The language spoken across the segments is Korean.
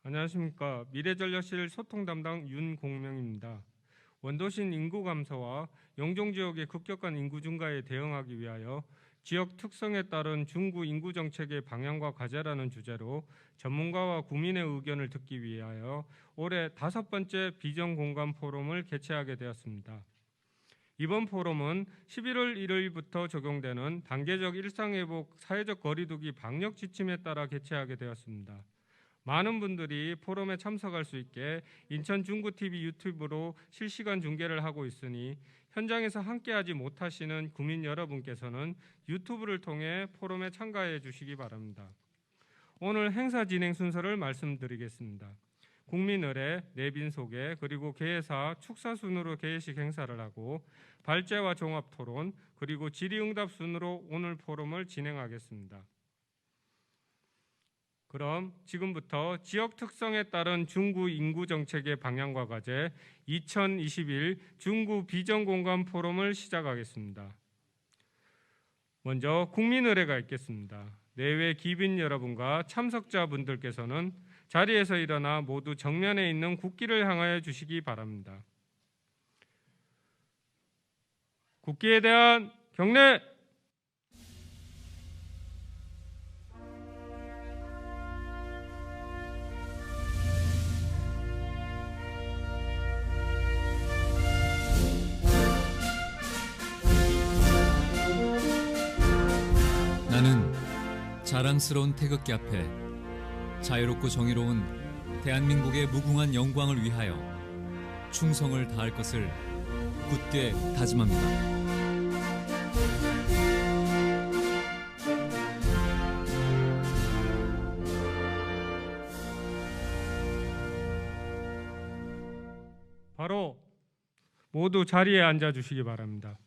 안녕하십니까. 미래전략실 소통 담당 윤공명입니다. 원도심 인구 감소와 영종 지역의 급격한 인구 증가에 대응하기 위하여 지역 특성에 따른 중구 인구 정책의 방향과 과제라는 주제로 전문가와 국민의 의견을 듣기 위하여 올해 5번째 비전 공감 포럼을 개최하게 되었습니다. 이번 포럼은 11월 1일부터 적용되는 단계적 일상회복 사회적 거리두기 방역 지침에 따라 개최하게 되었습니다. 많은 분들이 포럼에 참석할 수 있게 인천 중구TV 유튜브로 실시간 중계를 하고 있으니 현장에서 함께하지 못하시는 국민 여러분께서는 유튜브를 통해 포럼에 참가해 주시기 바랍니다. 오늘 행사 진행 순서를 말씀드리겠습니다. 국민의례, 내빈 소개, 그리고 개회사 축사 순으로 개회식 행사를 하고 발제와 종합 토론, 그리고 질의응답 순으로 오늘 포럼을 진행하겠습니다. 그럼 지금부터 지역 특성에 따른 중구 인구 정책의 방향과 과제 2021 중구 비전 공감 포럼을 시작하겠습니다. 먼저 국민의례가 있겠습니다. 내외 귀빈 여러분과 참석자분들께서는 자리에서 일어나 모두 정면에 있는 국기를 향하여 주시기 바랍니다. 국기에 대한 경례! 나는 자랑스러운 태극기 앞에 자유롭고 정의로운 대한민국의 무궁한 영광을 위하여 충성을 다할 것을 굳게 다짐합니다. 바로 모두 자리에 앉아 주시기 바랍니다.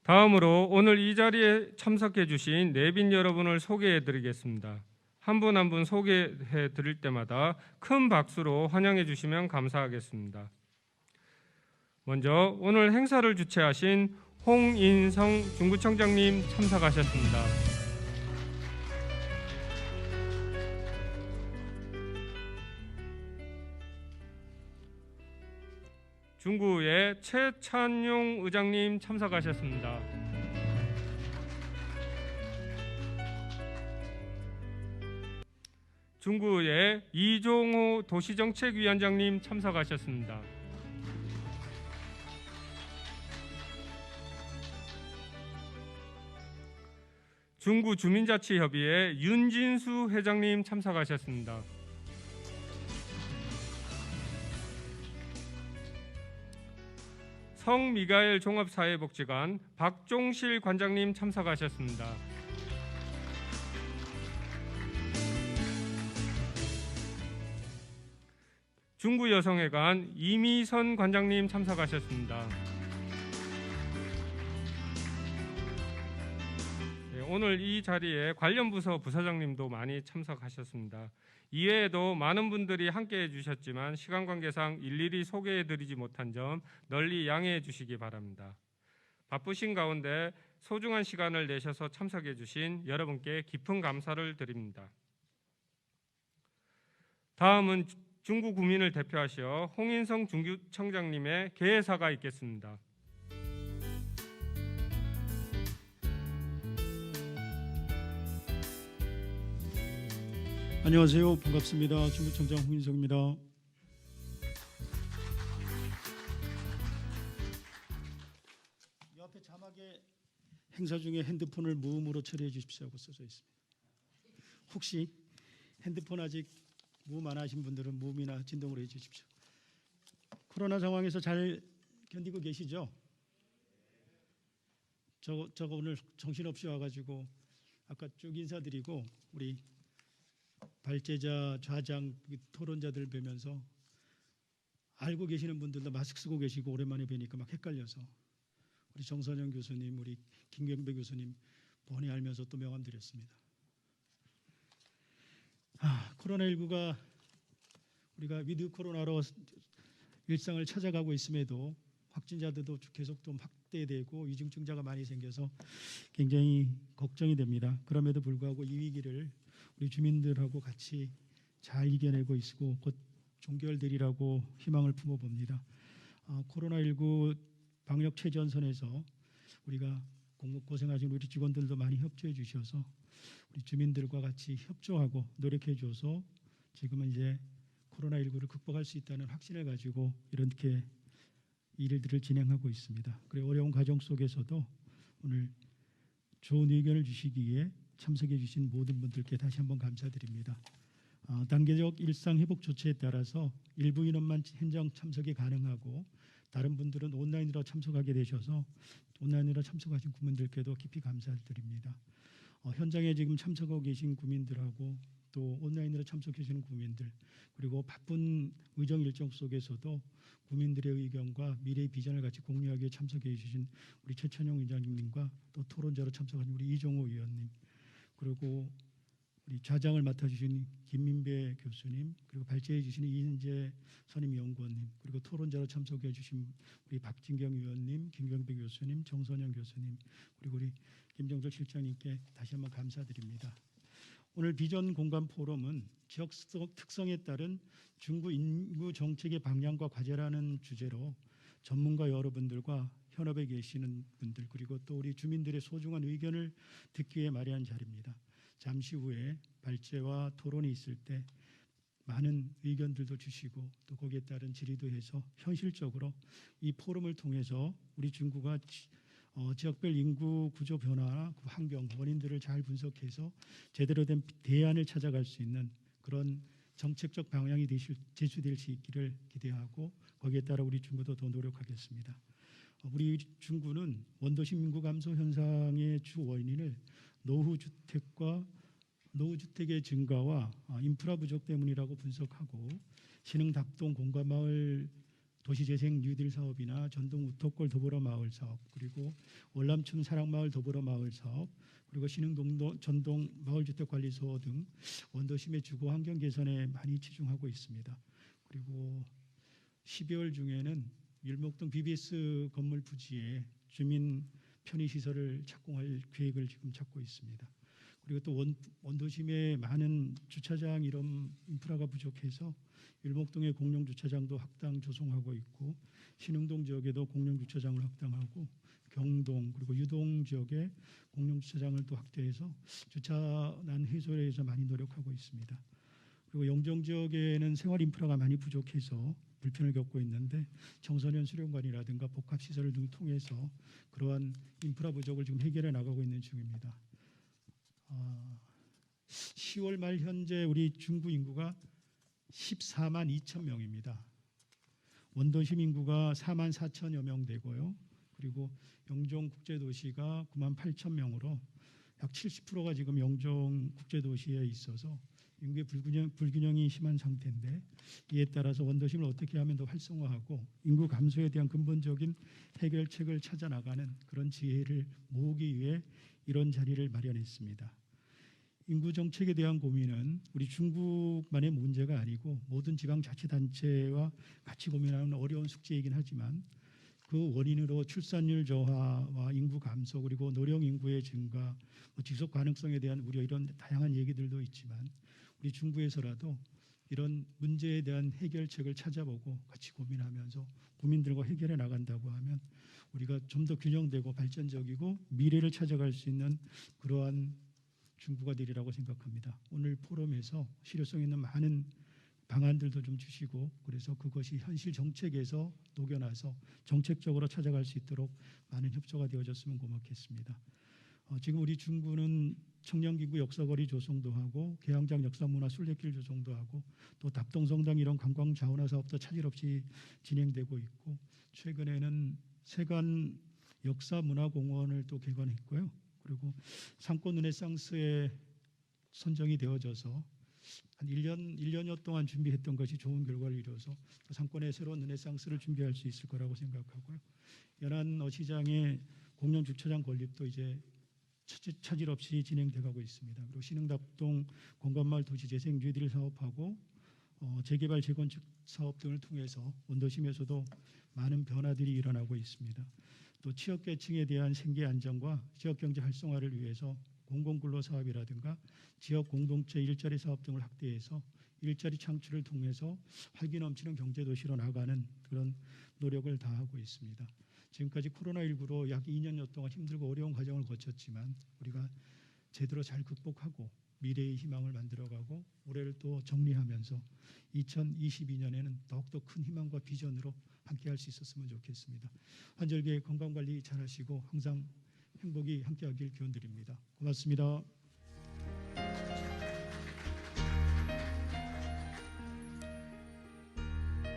다음으로 오늘 이 자리에 참석해 주신 내빈 여러분을 소개해 드리겠습니다. 한 분 한 분 소개해 드릴 때마다 큰 박수로 환영해 주시면 감사하겠습니다. 먼저 오늘 행사를 주최하신 홍인성 중구청장님 참석하셨습니다. 중구의 최찬용 의장님 참석하셨습니다. 중구의 이종호 도시정책위원장님 참석하셨습니다. 중구 주민자치협의회 윤진수 회장님 참석하셨습니다. 성미가엘 종합사회복지관 박종실 관장님 참석하셨습니다. 중구여성회관 이미선 관장님 참석하셨습니다. 네, 오늘 이 자리에 관련 부서 부서장님도 많이 참석하셨습니다. 이외에도 많은 분들이 함께해 주셨지만 시간 관계상 일일이 소개해 드리지 못한 점 널리 양해해 주시기 바랍니다. 바쁘신 가운데 소중한 시간을 내셔서 참석해 주신 여러분께 깊은 감사를 드립니다. 다음은 중구 구민을 대표하시어 홍인성 중구청장님의 개회사가 있겠습니다. 안녕하세요. 반갑습니다. 중구청장 홍인성입니다. 이 앞에 자막에 행사 중에 핸드폰을 무음으로 처리해 주십시오 하고 써져 있습니다. 혹시 핸드폰 아직 무음 안 하신 분들은 무음이나 진동으로 해주십시오. 코로나 상황에서 잘 견디고 계시죠? 저거 오늘 정신없이 와가지고 아까 쭉 인사드리고 우리 발제자, 좌장, 토론자들 뵈면서 알고 계시는 분들도 마스크 쓰고 계시고 오랜만에 뵈니까 막 헷갈려서 우리 정선영 교수님, 우리 김경배 교수님 번이 알면서 또 명함 드렸습니다. 코로나19가 우리가 위드 코로나로 일상을 찾아가고 있음에도 확진자들도 계속 좀 확대되고 위중증자가 많이 생겨서 굉장히 걱정이 됩니다. 그럼에도 불구하고 이 위기를 우리 주민들하고 같이 잘 이겨내고 있고 곧 종결되리라고 희망을 품어봅니다. 코로나19 방역 최전선에서 우리가 고생하신 우리 직원들도 많이 협조해 주셔서 우리 주민들과 같이 협조하고 노력해 줘서 지금은 이제 코로나19를 극복할 수 있다는 확신을 가지고 이렇게 일들을 진행하고 있습니다. 그리고 어려운 과정 속에서도 오늘 좋은 의견을 주시기에 참석해 주신 모든 분들께 다시 한번 감사드립니다. 단계적 일상 회복 조치에 따라서 일부 인원만 현장 참석이 가능하고 다른 분들은 온라인으로 참석하게 되셔서 온라인으로 참석하신 국민들께도 깊이 감사드립니다. 현장에 지금 참석하고 계신 국민들하고 또 온라인으로 참석해 주시는 국민들 그리고 바쁜 의정 일정 속에서도 국민들의 의견과 미래의 비전을 같이 공유하기 위해 참석해 주신 우리 최천용 위원장님과 또 토론자로 참석하신 우리 이종호 의원님 그리고 우리 좌장을 맡아주신 김민배 교수님 그리고 발제해 주시는 이은재 선임연구원님 그리고 토론자로 참석해 주신 우리 박진경 의원님, 김경배 교수님, 정선영 교수님 그리고 우리 김정철 실장님께 다시 한번 감사드립니다. 오늘 비전 공감 포럼은 지역 특성에 따른 중구 인구 정책의 방향과 과제라는 주제로 전문가 여러분들과 현업에 계시는 분들 그리고 또 우리 주민들의 소중한 의견을 듣기 위해 마련한 자리입니다. 잠시 후에 발제와 토론이 있을 때 많은 의견들도 주시고 또 거기에 따른 질의도 해서 현실적으로 이 포럼을 통해서 우리 중구가 지역별 인구 구조 변화, 환경, 원인들을 잘 분석해서 제대로 된 대안을 찾아갈 수 있는 그런 정책적 방향이 제시될 수 있기를 기대하고 거기에 따라 우리 중구도 더 노력하겠습니다. 우리 중구는 원도심 인구 감소 현상의 주 원인을 노후주택의 증가와 인프라 부족 때문이라고 분석하고 신흥답동 공감마을 도시재생 뉴딜 사업이나 전동 우토골 도보로 마을 사업 그리고 월남춘 사랑마을 도보로 마을 사업 그리고 신흥동도 전동 마을주택관리소 등 원도심의 주거 환경 개선에 많이 치중하고 있습니다. 그리고 12월 중에는 율목동 BBS 건물 부지에 주민 편의시설을 착공할 계획을 지금 잡고 있습니다. 그리고 또 원도심에 많은 주차장 이런 인프라가 부족해서 율목동의 공용주차장도 확장 조성하고 있고 신흥동 지역에도 공용주차장을 확장하고 경동 그리고 유동 지역에 공용주차장을 또 확대해서 주차난 해소에 대해서 많이 노력하고 있습니다. 그리고 영종 지역에는 생활 인프라가 많이 부족해서 불편을 겪고 있는데 청소년 수련관이라든가 복합시설을 등 통해서 그러한 인프라 부족을 지금 해결해 나가고 있는 중입니다. 10월 말 현재 우리 중구 인구가 14만 2천 명입니다. 원도심 인구가 4만 4천여 명 되고요. 그리고 영종 국제도시가 9만 8천 명으로 약 70%가 지금 영종 국제도시에 있어서 인구의 불균형이 심한 상태인데 이에 따라서 원도심을 어떻게 하면 더 활성화하고 인구 감소에 대한 근본적인 해결책을 찾아 나가는 그런 지혜를 모으기 위해 이런 자리를 마련했습니다. 인구 정책에 대한 고민은 우리 중국만의 문제가 아니고 모든 지방자치단체와 같이 고민하는 어려운 숙제이긴 하지만 그 원인으로 출산율 저하와 인구 감소 그리고 노령 인구의 증가, 지속 가능성에 대한 우려 이런 다양한 얘기들도 있지만 우리 중구에서라도 이런 문제에 대한 해결책을 찾아보고 같이 고민하면서 국민들과 해결해 나간다고 하면 우리가 좀 더 균형되고 발전적이고 미래를 찾아갈 수 있는 그러한 중구가 되리라고 생각합니다. 오늘 포럼에서 실효성 있는 많은 방안들도 좀 주시고 그래서 그것이 현실 정책에서 녹여나서 정책적으로 찾아갈 수 있도록 많은 협조가 되어졌으면 고맙겠습니다. 지금 우리 중구는 청년기구 역사거리 조성도 하고 계양장 역사문화 순례길 조성도 하고 또 답동성당 이런 관광 자원화 사업도 차질 없이 진행되고 있고 최근에는 세관 역사문화공원을 또 개관했고요. 그리고 상권 르네상스에 선정이 되어져서 한 1년여 동안 준비했던 것이 좋은 결과를 이뤄서 상권의 새로운 르네상스를 준비할 수 있을 거라고 생각하고요. 연안 어시장의 공영 주차장 건립도 이제 차질 없이 진행돼가고 있습니다. 그리고 신흥답동 공간마을 도시재생 뉴딜 사업하고 재개발 재건축 사업 등을 통해서 원도심에서도 많은 변화들이 일어나고 있습니다. 또 취업계층에 대한 생계 안정과 지역경제 활성화를 위해서 공공근로 사업이라든가 지역 공동체 일자리 사업 등을 확대해서 일자리 창출을 통해서 활기 넘치는 경제 도시로 나가는 그런 노력을 다하고 있습니다. 지금까지 코로나19로 약 2년여 동안 힘들고 어려운 과정을 거쳤지만 우리가 제대로 잘 극복하고 미래의 희망을 만들어가고 올해를 또 정리하면서 2022년에는 더욱더 큰 희망과 비전으로 함께할 수 있었으면 좋겠습니다. 한절기 건강관리 잘하시고 항상 행복이 함께하길 기원드립니다. 고맙습니다.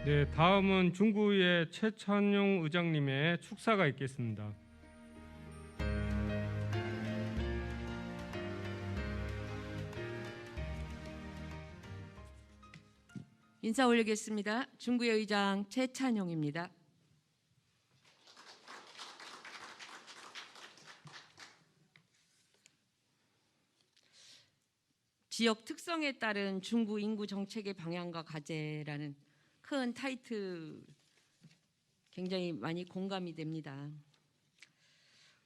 네, 다음은 중구의 최찬용 의장님의 축사가 있겠습니다. 인사 올리겠습니다. 중구의 의장 최찬용입니다. 지역 특성에 따른 중구 인구 정책의 방향과 과제라는 큰 타이틀 굉장히 많이 공감이 됩니다.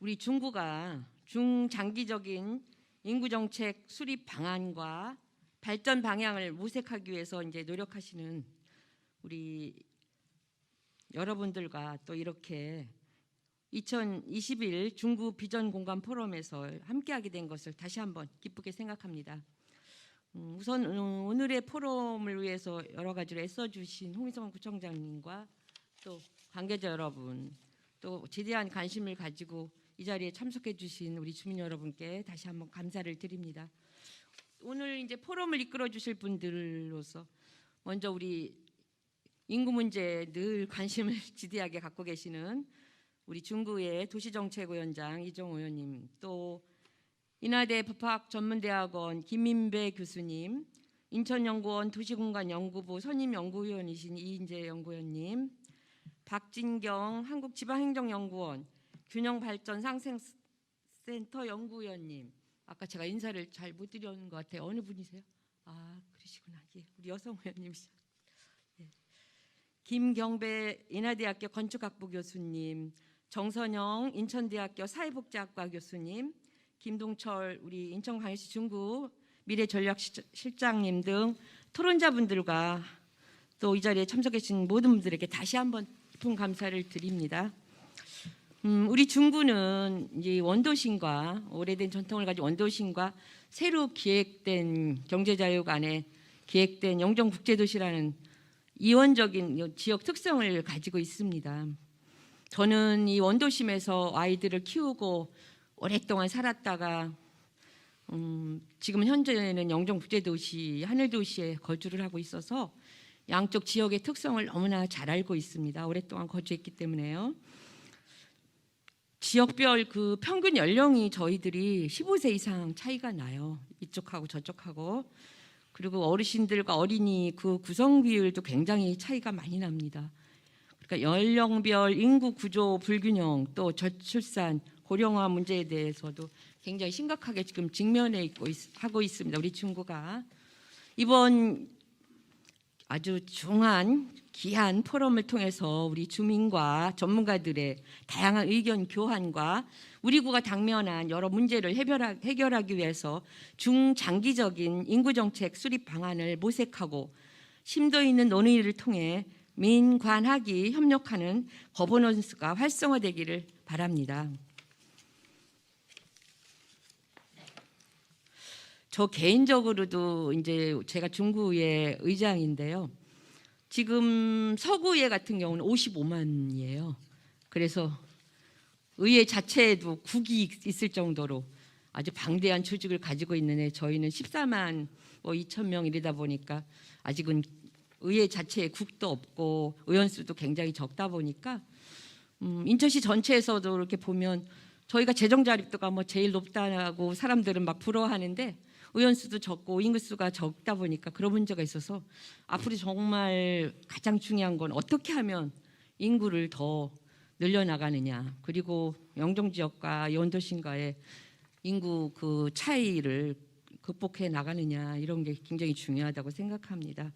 우리 중구가 중장기적인 인구 정책 수립 방안과 발전 방향을 모색하기 위해서 이제 노력하시는 우리 여러분들과 또 이렇게 2021 중구 비전 공간 포럼에서 함께하게 된 것을 다시 한번 기쁘게 생각합니다. 우선 오늘의 포럼을 위해서 여러 가지로 애써주신 홍희성 구청장님과 또 관계자 여러분, 또 지대한 관심을 가지고 이 자리에 참석해 주신 우리 주민 여러분께 다시 한번 감사를 드립니다. 오늘 이제 포럼을 이끌어 주실 분들로서 먼저 우리 인구 문제에 늘 관심을 지대하게 갖고 계시는 우리 중구의 도시정책위원장 이정호 의원님, 또 인하대 법학전문대학원 김민배 교수님, 인천연구원 도시공간연구부 선임연구위원이신 이인재 연구위원님, 박진경 한국지방행정연구원 균형발전상생센터 연구위원님, 아까 제가 인사를 잘 못 드리는 것 같아요. 어느 분이세요? 아, 그러시구나. 예, 우리 여성 의원님이시죠. 예. 김경배 인하대학교 건축학부 교수님, 정선영 인천대학교 사회복지학과 교수님, 김동철 우리 인천광역시 중구 미래전략실장님 등 토론자분들과 또 이 자리에 참석해 주신 모든 분들에게 다시 한번 깊은 감사를 드립니다. 우리 중구는 이제 원도심과 오래된 전통을 가진 원도심과 새로 기획된 경제자유가 안에 기획된 영종국제도시라는 이원적인 지역 특성을 가지고 있습니다. 저는 이 원도심에서 아이들을 키우고 오랫동안 살았다가 지금 현재는 영종국제도시 하늘도시에 거주를 하고 있어서 양쪽 지역의 특성을 너무나 잘 알고 있습니다. 오랫동안 거주했기 때문에요. 지역별 그 평균 연령이 저희들이 15세 이상 차이가 나요. 이쪽하고 저쪽하고. 그리고 어르신들과 어린이 그 구성 비율도 굉장히 차이가 많이 납니다. 그러니까 연령별 인구 구조 불균형, 또 저출산, 고령화 문제에 대해서도 굉장히 심각하게 지금 직면해 하고 있습니다. 우리 중구가 이번 아주 중한 귀한 포럼을 통해서 우리 주민과 전문가들의 다양한 의견 교환과 우리 구가 당면한 여러 문제를 해결하기 위해서 중장기적인 인구정책 수립 방안을 모색하고 심도 있는 논의를 통해 민관학이 협력하는 거버넌스가 활성화되기를 바랍니다. 저 개인적으로도 이제 제가 중구의 의장인데요. 지금 서구의 같은 경우는 55만이에요. 그래서 의회 자체에도 국이 있을 정도로 아주 방대한 조직을 가지고 있는데 저희는 14만 2천 명 이르다 보니까 아직은 의회 자체에 국도 없고 의원 수도 굉장히 적다 보니까 인천시 전체에서도 이렇게 보면 저희가 재정 자립도가 제일 높다고 사람들은 막 부러워하는데 의원 수도 적고 인구 수가 적다 보니까 그런 문제가 있어서 앞으로 정말 가장 중요한 건 어떻게 하면 인구를 더 늘려나가느냐, 그리고 영종 지역과 연도심과의 인구 그 차이를 극복해 나가느냐, 이런 게 굉장히 중요하다고 생각합니다.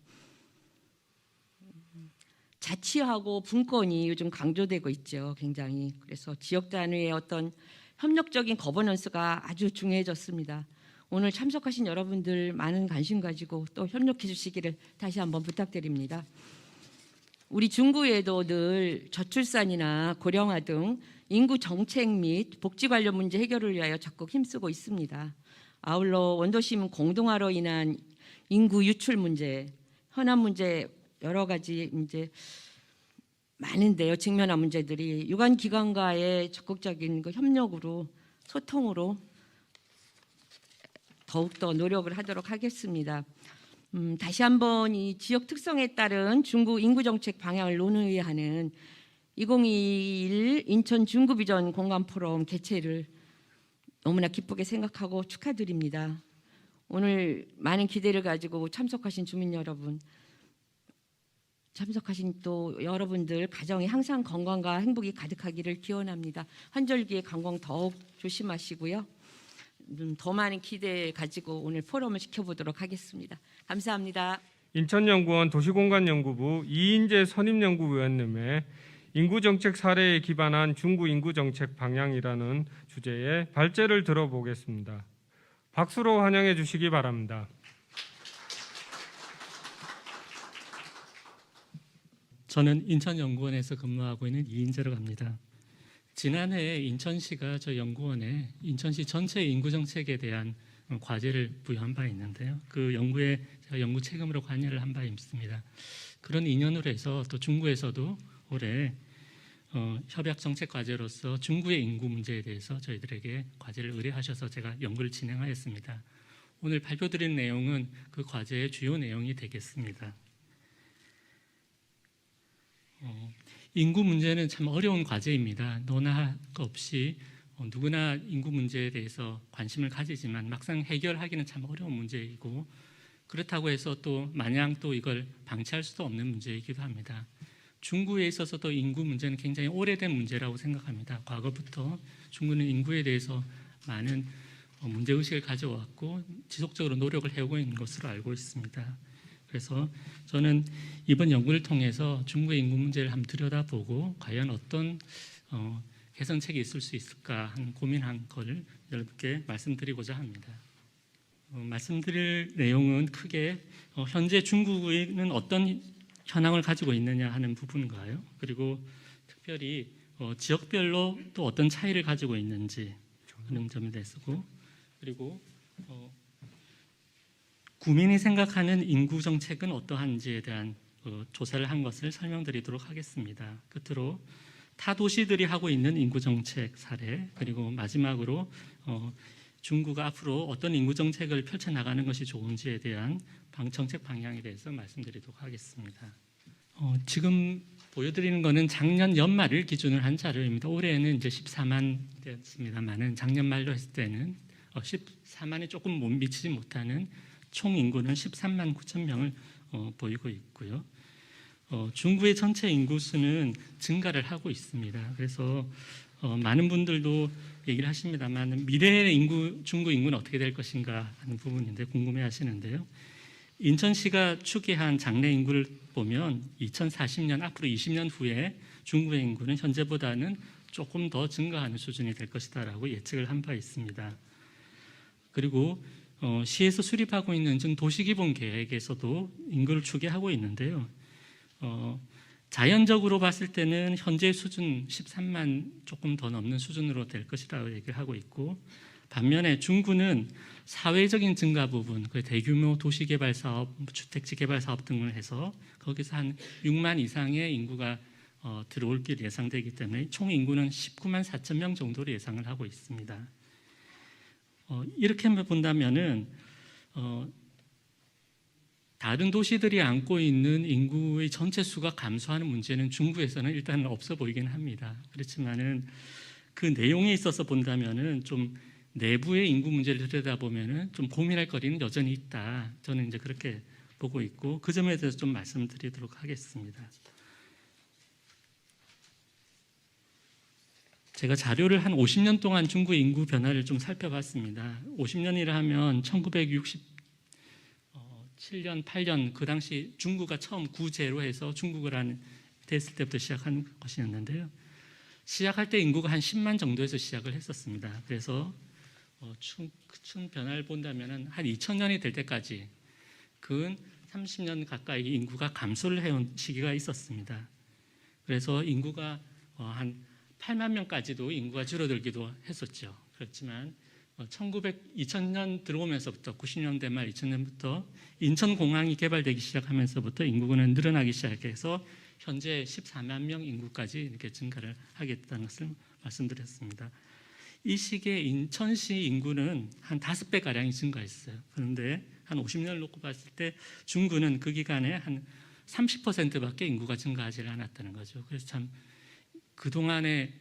자치하고 분권이 요즘 강조되고 있죠, 굉장히. 그래서 지역 단위의 어떤 협력적인 거버넌스가 아주 중요해졌습니다. 오늘 참석하신 여러분들 많은 관심 가지고 또 협력해 주시기를 다시 한번 부탁드립니다. 우리 중구에도 늘 저출산이나 고령화 등 인구 정책 및 복지 관련 문제 해결을 위하여 적극 힘쓰고 있습니다. 아울러 원도심 공동화로 인한 인구 유출 문제, 현안 문제 여러 가지 이제 많은데요. 직면한 문제들이 유관 기관과의 적극적인 그 협력으로 소통으로 더욱더 노력을 하도록 하겠습니다. 다시 한번 이 지역 특성에 따른 중구 인구 정책 방향을 논의해야 하는 2021 인천 중구 비전 공감 포럼 개최를 너무나 기쁘게 생각하고 축하드립니다. 오늘 많은 기대를 가지고 참석하신 주민 여러분, 참석하신 또 여러분들 가정에 항상 건강과 행복이 가득하기를 기원합니다. 환절기에 관광 더욱 조심하시고요. 더 많은 기대 가지고 오늘 포럼을 지켜보도록 하겠습니다. 감사합니다. 인천연구원 도시공간연구부 이인재 선임연구위원님의 인구정책 사례에 기반한 중구 인구정책 방향이라는 주제의 발제를 들어보겠습니다. 박수로 환영해 주시기 바랍니다. 저는 인천연구원에서 근무하고 있는 이인재라고 합니다. 지난해 인천시가 저 연구원에 인천시 전체 인구정책에 대한 과제를 부여한 바 있는데요. 그 연구에 제가 연구 책임으로 관여를 한 바 있습니다. 그런 인연으로 해서 또 중구에서도 올해 협약정책 과제로서 중구의 인구 문제에 대해서 저희들에게 과제를 의뢰하셔서 제가 연구를 진행하였습니다. 오늘 발표드린 내용은 그 과제의 주요 내용이 되겠습니다. 인구 문제는 참 어려운 과제입니다. 너나 할 것 없이 누구나 인구 문제에 대해서 관심을 가지지만 막상 해결하기는 참 어려운 문제이고, 그렇다고 해서 또 마냥 또 이걸 방치할 수도 없는 문제이기도 합니다. 중구에 있어서도 인구 문제는 굉장히 오래된 문제라고 생각합니다. 과거부터 중구는 인구에 대해서 많은 문제의식을 가져왔고 지속적으로 노력을 해오고 있는 것으로 알고 있습니다. 그래서 저는 이번 연구를 통해서 중구의 인구 문제를 한번 들여다보고 과연 어떤 개선책이 있을 수 있을까 하는 고민한 것을 여러분께 말씀드리고자 합니다. 말씀드릴 내용은 크게 현재 중구는 어떤 현황을 가지고 있느냐 하는 부분인가요? 그리고 특별히 지역별로 또 어떤 차이를 가지고 있는지 하는 점에 대해서고, 그리고 구민이 생각하는 인구 정책은 어떠한지에 대한 조사를 한 것을 설명드리도록 하겠습니다. 끝으로 타 도시들이 하고 있는 인구 정책 사례, 그리고 마지막으로 중구가 앞으로 어떤 인구 정책을 펼쳐 나가는 것이 좋은지에 대한 정책 방향에 대해서 말씀드리도록 하겠습니다. 지금 보여드리는 것은 작년 연말을 기준으로 한 자료입니다. 올해는 이제 14만 됐습니다만은 작년 말로 했을 때는 14만이 조금 못 미치지 못하는 총 인구는 13만 9천 명을 보이고 있고요. 중구의 전체 인구수는 증가를 하고 있습니다. 그래서 많은 분들도 얘기를 하십니다만 미래의 중구 인구는 어떻게 될 것인가 하는 부분인데 궁금해하시는데요. 인천시가 추계한 장래 인구를 보면 2040년 앞으로 20년 후에 중구의 인구는 현재보다는 조금 더 증가하는 수준이 될 것이다라고 예측을 한 바 있습니다. 그리고 시에서 수립하고 있는 도시기본계획에서도 인구를 추계하고 있는데요. 자연적으로 봤을 때는 현재 수준 13만 조금 더 넘는 수준으로 될 것이라고 얘기를 하고 있고, 반면에 중구는 사회적인 증가 부분, 그 대규모 도시개발 사업, 주택지 개발 사업 등을 해서 거기서 한 6만 이상의 인구가 들어올 길 예상되기 때문에 총 인구는 19만 4천 명 정도로 예상을 하고 있습니다. 이렇게 본다면은 다른 도시들이 안고 있는 인구의 전체 수가 감소하는 문제는 중구에서는 일단 없어 보이긴 합니다. 그렇지만은 그 내용에 있어서 본다면은 좀 내부의 인구 문제를 들여다보면은 좀 고민할 거리는 여전히 있다. 저는 이제 그렇게 보고 있고, 그 점에 대해서 좀 말씀드리도록 하겠습니다. 제가 자료를 한 50년 동안 중구 인구 변화를 좀 살펴봤습니다. 50년이라 하면 1967년, 8년 그 당시 중구가 처음 구제로 해서 중구가 됐을 때부터 시작한 것이었는데요. 시작할 때 인구가 한 10만 정도에서 시작을 했었습니다. 그래서 큰 변화를 본다면 한 2000년이 될 때까지 근 30년 가까이 인구가 감소를 해온 시기가 있었습니다. 그래서 인구가 한 8만 명까지도 인구가 줄어들기도 했었죠. 그렇지만 2000년 들어오면서부터 90년대 말 2000년부터 인천공항이 개발되기 시작하면서부터 인구는 늘어나기 시작해서 현재 14만 명 인구까지 이렇게 증가를 하게 됐다는 것을 말씀드렸습니다. 이 시기에 인천시 인구는 한 5배 가량이 증가했어요. 그런데 한 50년을 놓고 봤을 때 중구는 그 기간에 한 30%밖에 인구가 증가하지 않았다는 거죠. 그래서 참 그동안에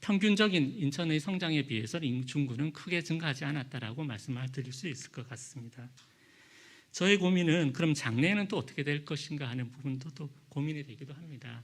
평균적인 인천의 성장에 비해서 중구는 크게 증가하지 않았다라고 말씀을 드릴 수 있을 것 같습니다. 저의 고민은 그럼 장래에는 또 어떻게 될 것인가 하는 부분도 또 고민이 되기도 합니다.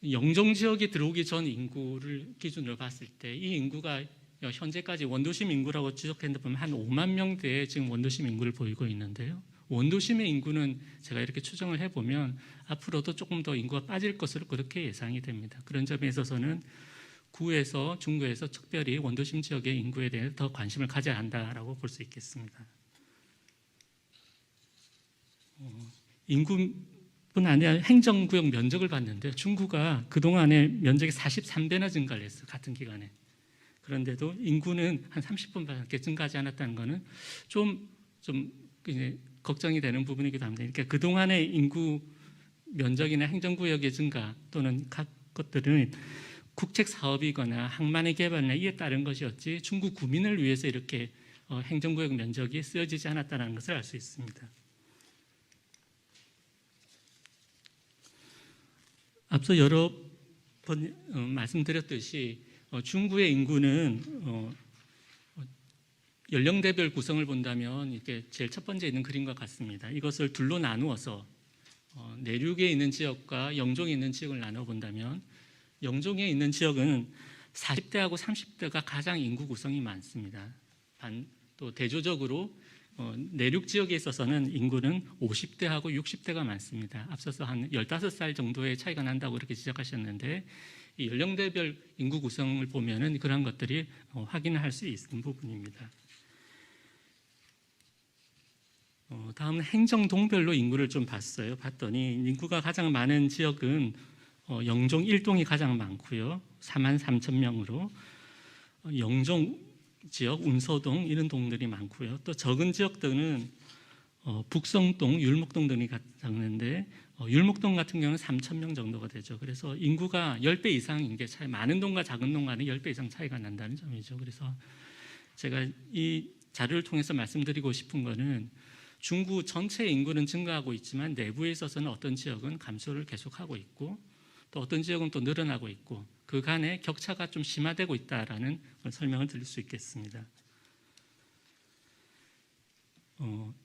영종 지역에 들어오기 전 인구를 기준으로 봤을 때 이 인구가 현재까지 원도심 인구라고 추적했는데 보면 한 5만 명대의 지금 원도심 인구를 보이고 있는데요. 원도심의 인구는 제가 이렇게 추정을 해보면 앞으로도 조금 더 인구가 빠질 것으로 그렇게 예상이 됩니다. 그런 점에 있어서는 중구에서 특별히 원도심 지역의 인구에 대해 더 관심을 가져야 한다라고 볼 수 있겠습니다. 인구뿐 아니라 행정구역 면적을 봤는데 중구가 그동안에 면적이 43배나 증가를 했어요. 같은 기간에. 그런데도 인구는 한 30분밖에 증가하지 않았다는 것은 좀 걱정이 되는 부분이기도 합니다. 그러니까 그동안의 인구 면적이나 행정구역의 증가 또는 각 것들은 국책 사업이거나 항만의 개발이나 이에 따른 것이었지 중구 구민을 위해서 이렇게 행정구역 면적이 쓰여지지 않았다는 것을 알 수 있습니다. 앞서 여러 번 말씀드렸듯이 중구의 인구는 연령대별 구성을 본다면 이게 제일 첫 번째 있는 그림과 같습니다. 이것을 둘로 나누어서 내륙에 있는 지역과 영종에 있는 지역을 나눠 본다면 영종에 있는 지역은 40대하고 30대가 가장 인구 구성이 많습니다. 또 대조적으로 내륙 지역에 있어서는 인구는 50대하고 60대가 많습니다. 앞서서 한 15살 정도의 차이가 난다고 이렇게 지적하셨는데 이 연령대별 인구 구성을 보면은 그런 것들이 확인을 할 수 있는 부분입니다. 다음은 행정동별로 인구를 좀 봤더니 인구가 가장 많은 지역은 영종 1동이 가장 많고요. 4만 3천 명으로 영종 지역, 운서동 이런 동들이 많고요. 또 적은 지역들은 북성동, 율목동 등이 작는데 율목동 같은 경우는 3천 명 정도가 되죠. 그래서 인구가 10배 이상인 게 많은 동과 작은 동 간에 10배 이상 차이가 난다는 점이죠. 그래서 제가 이 자료를 통해서 말씀드리고 싶은 거는 중구 전체 인구는 증가하고 있지만 내부에 있어서는 어떤 지역은 감소를 계속하고 있고 또 어떤 지역은 또 늘어나고 있고 그 간에 격차가 좀 심화되고 있다라는 설명을 드릴 수 있겠습니다.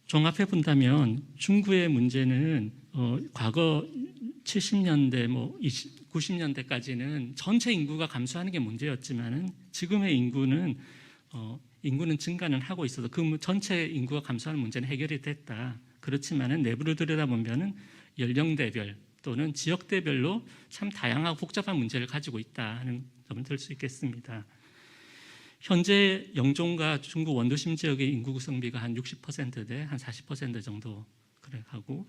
종합해 본다면 중구의 문제는 과거 70년대, 90년대까지는 전체 인구가 감소하는 게 문제였지만은 지금의 인구는 증가는 하고 있어서 그 전체 인구가 감소하는 문제는 해결이 됐다. 그렇지만은 내부를 들여다보면은 연령대별 또는 지역대별로 참 다양하고 복잡한 문제를 가지고 있다는 점을 들 수 있겠습니다. 현재 영종과 중구 원도심 지역의 인구 구성비가 한 60%대 한 40% 정도 그래 하고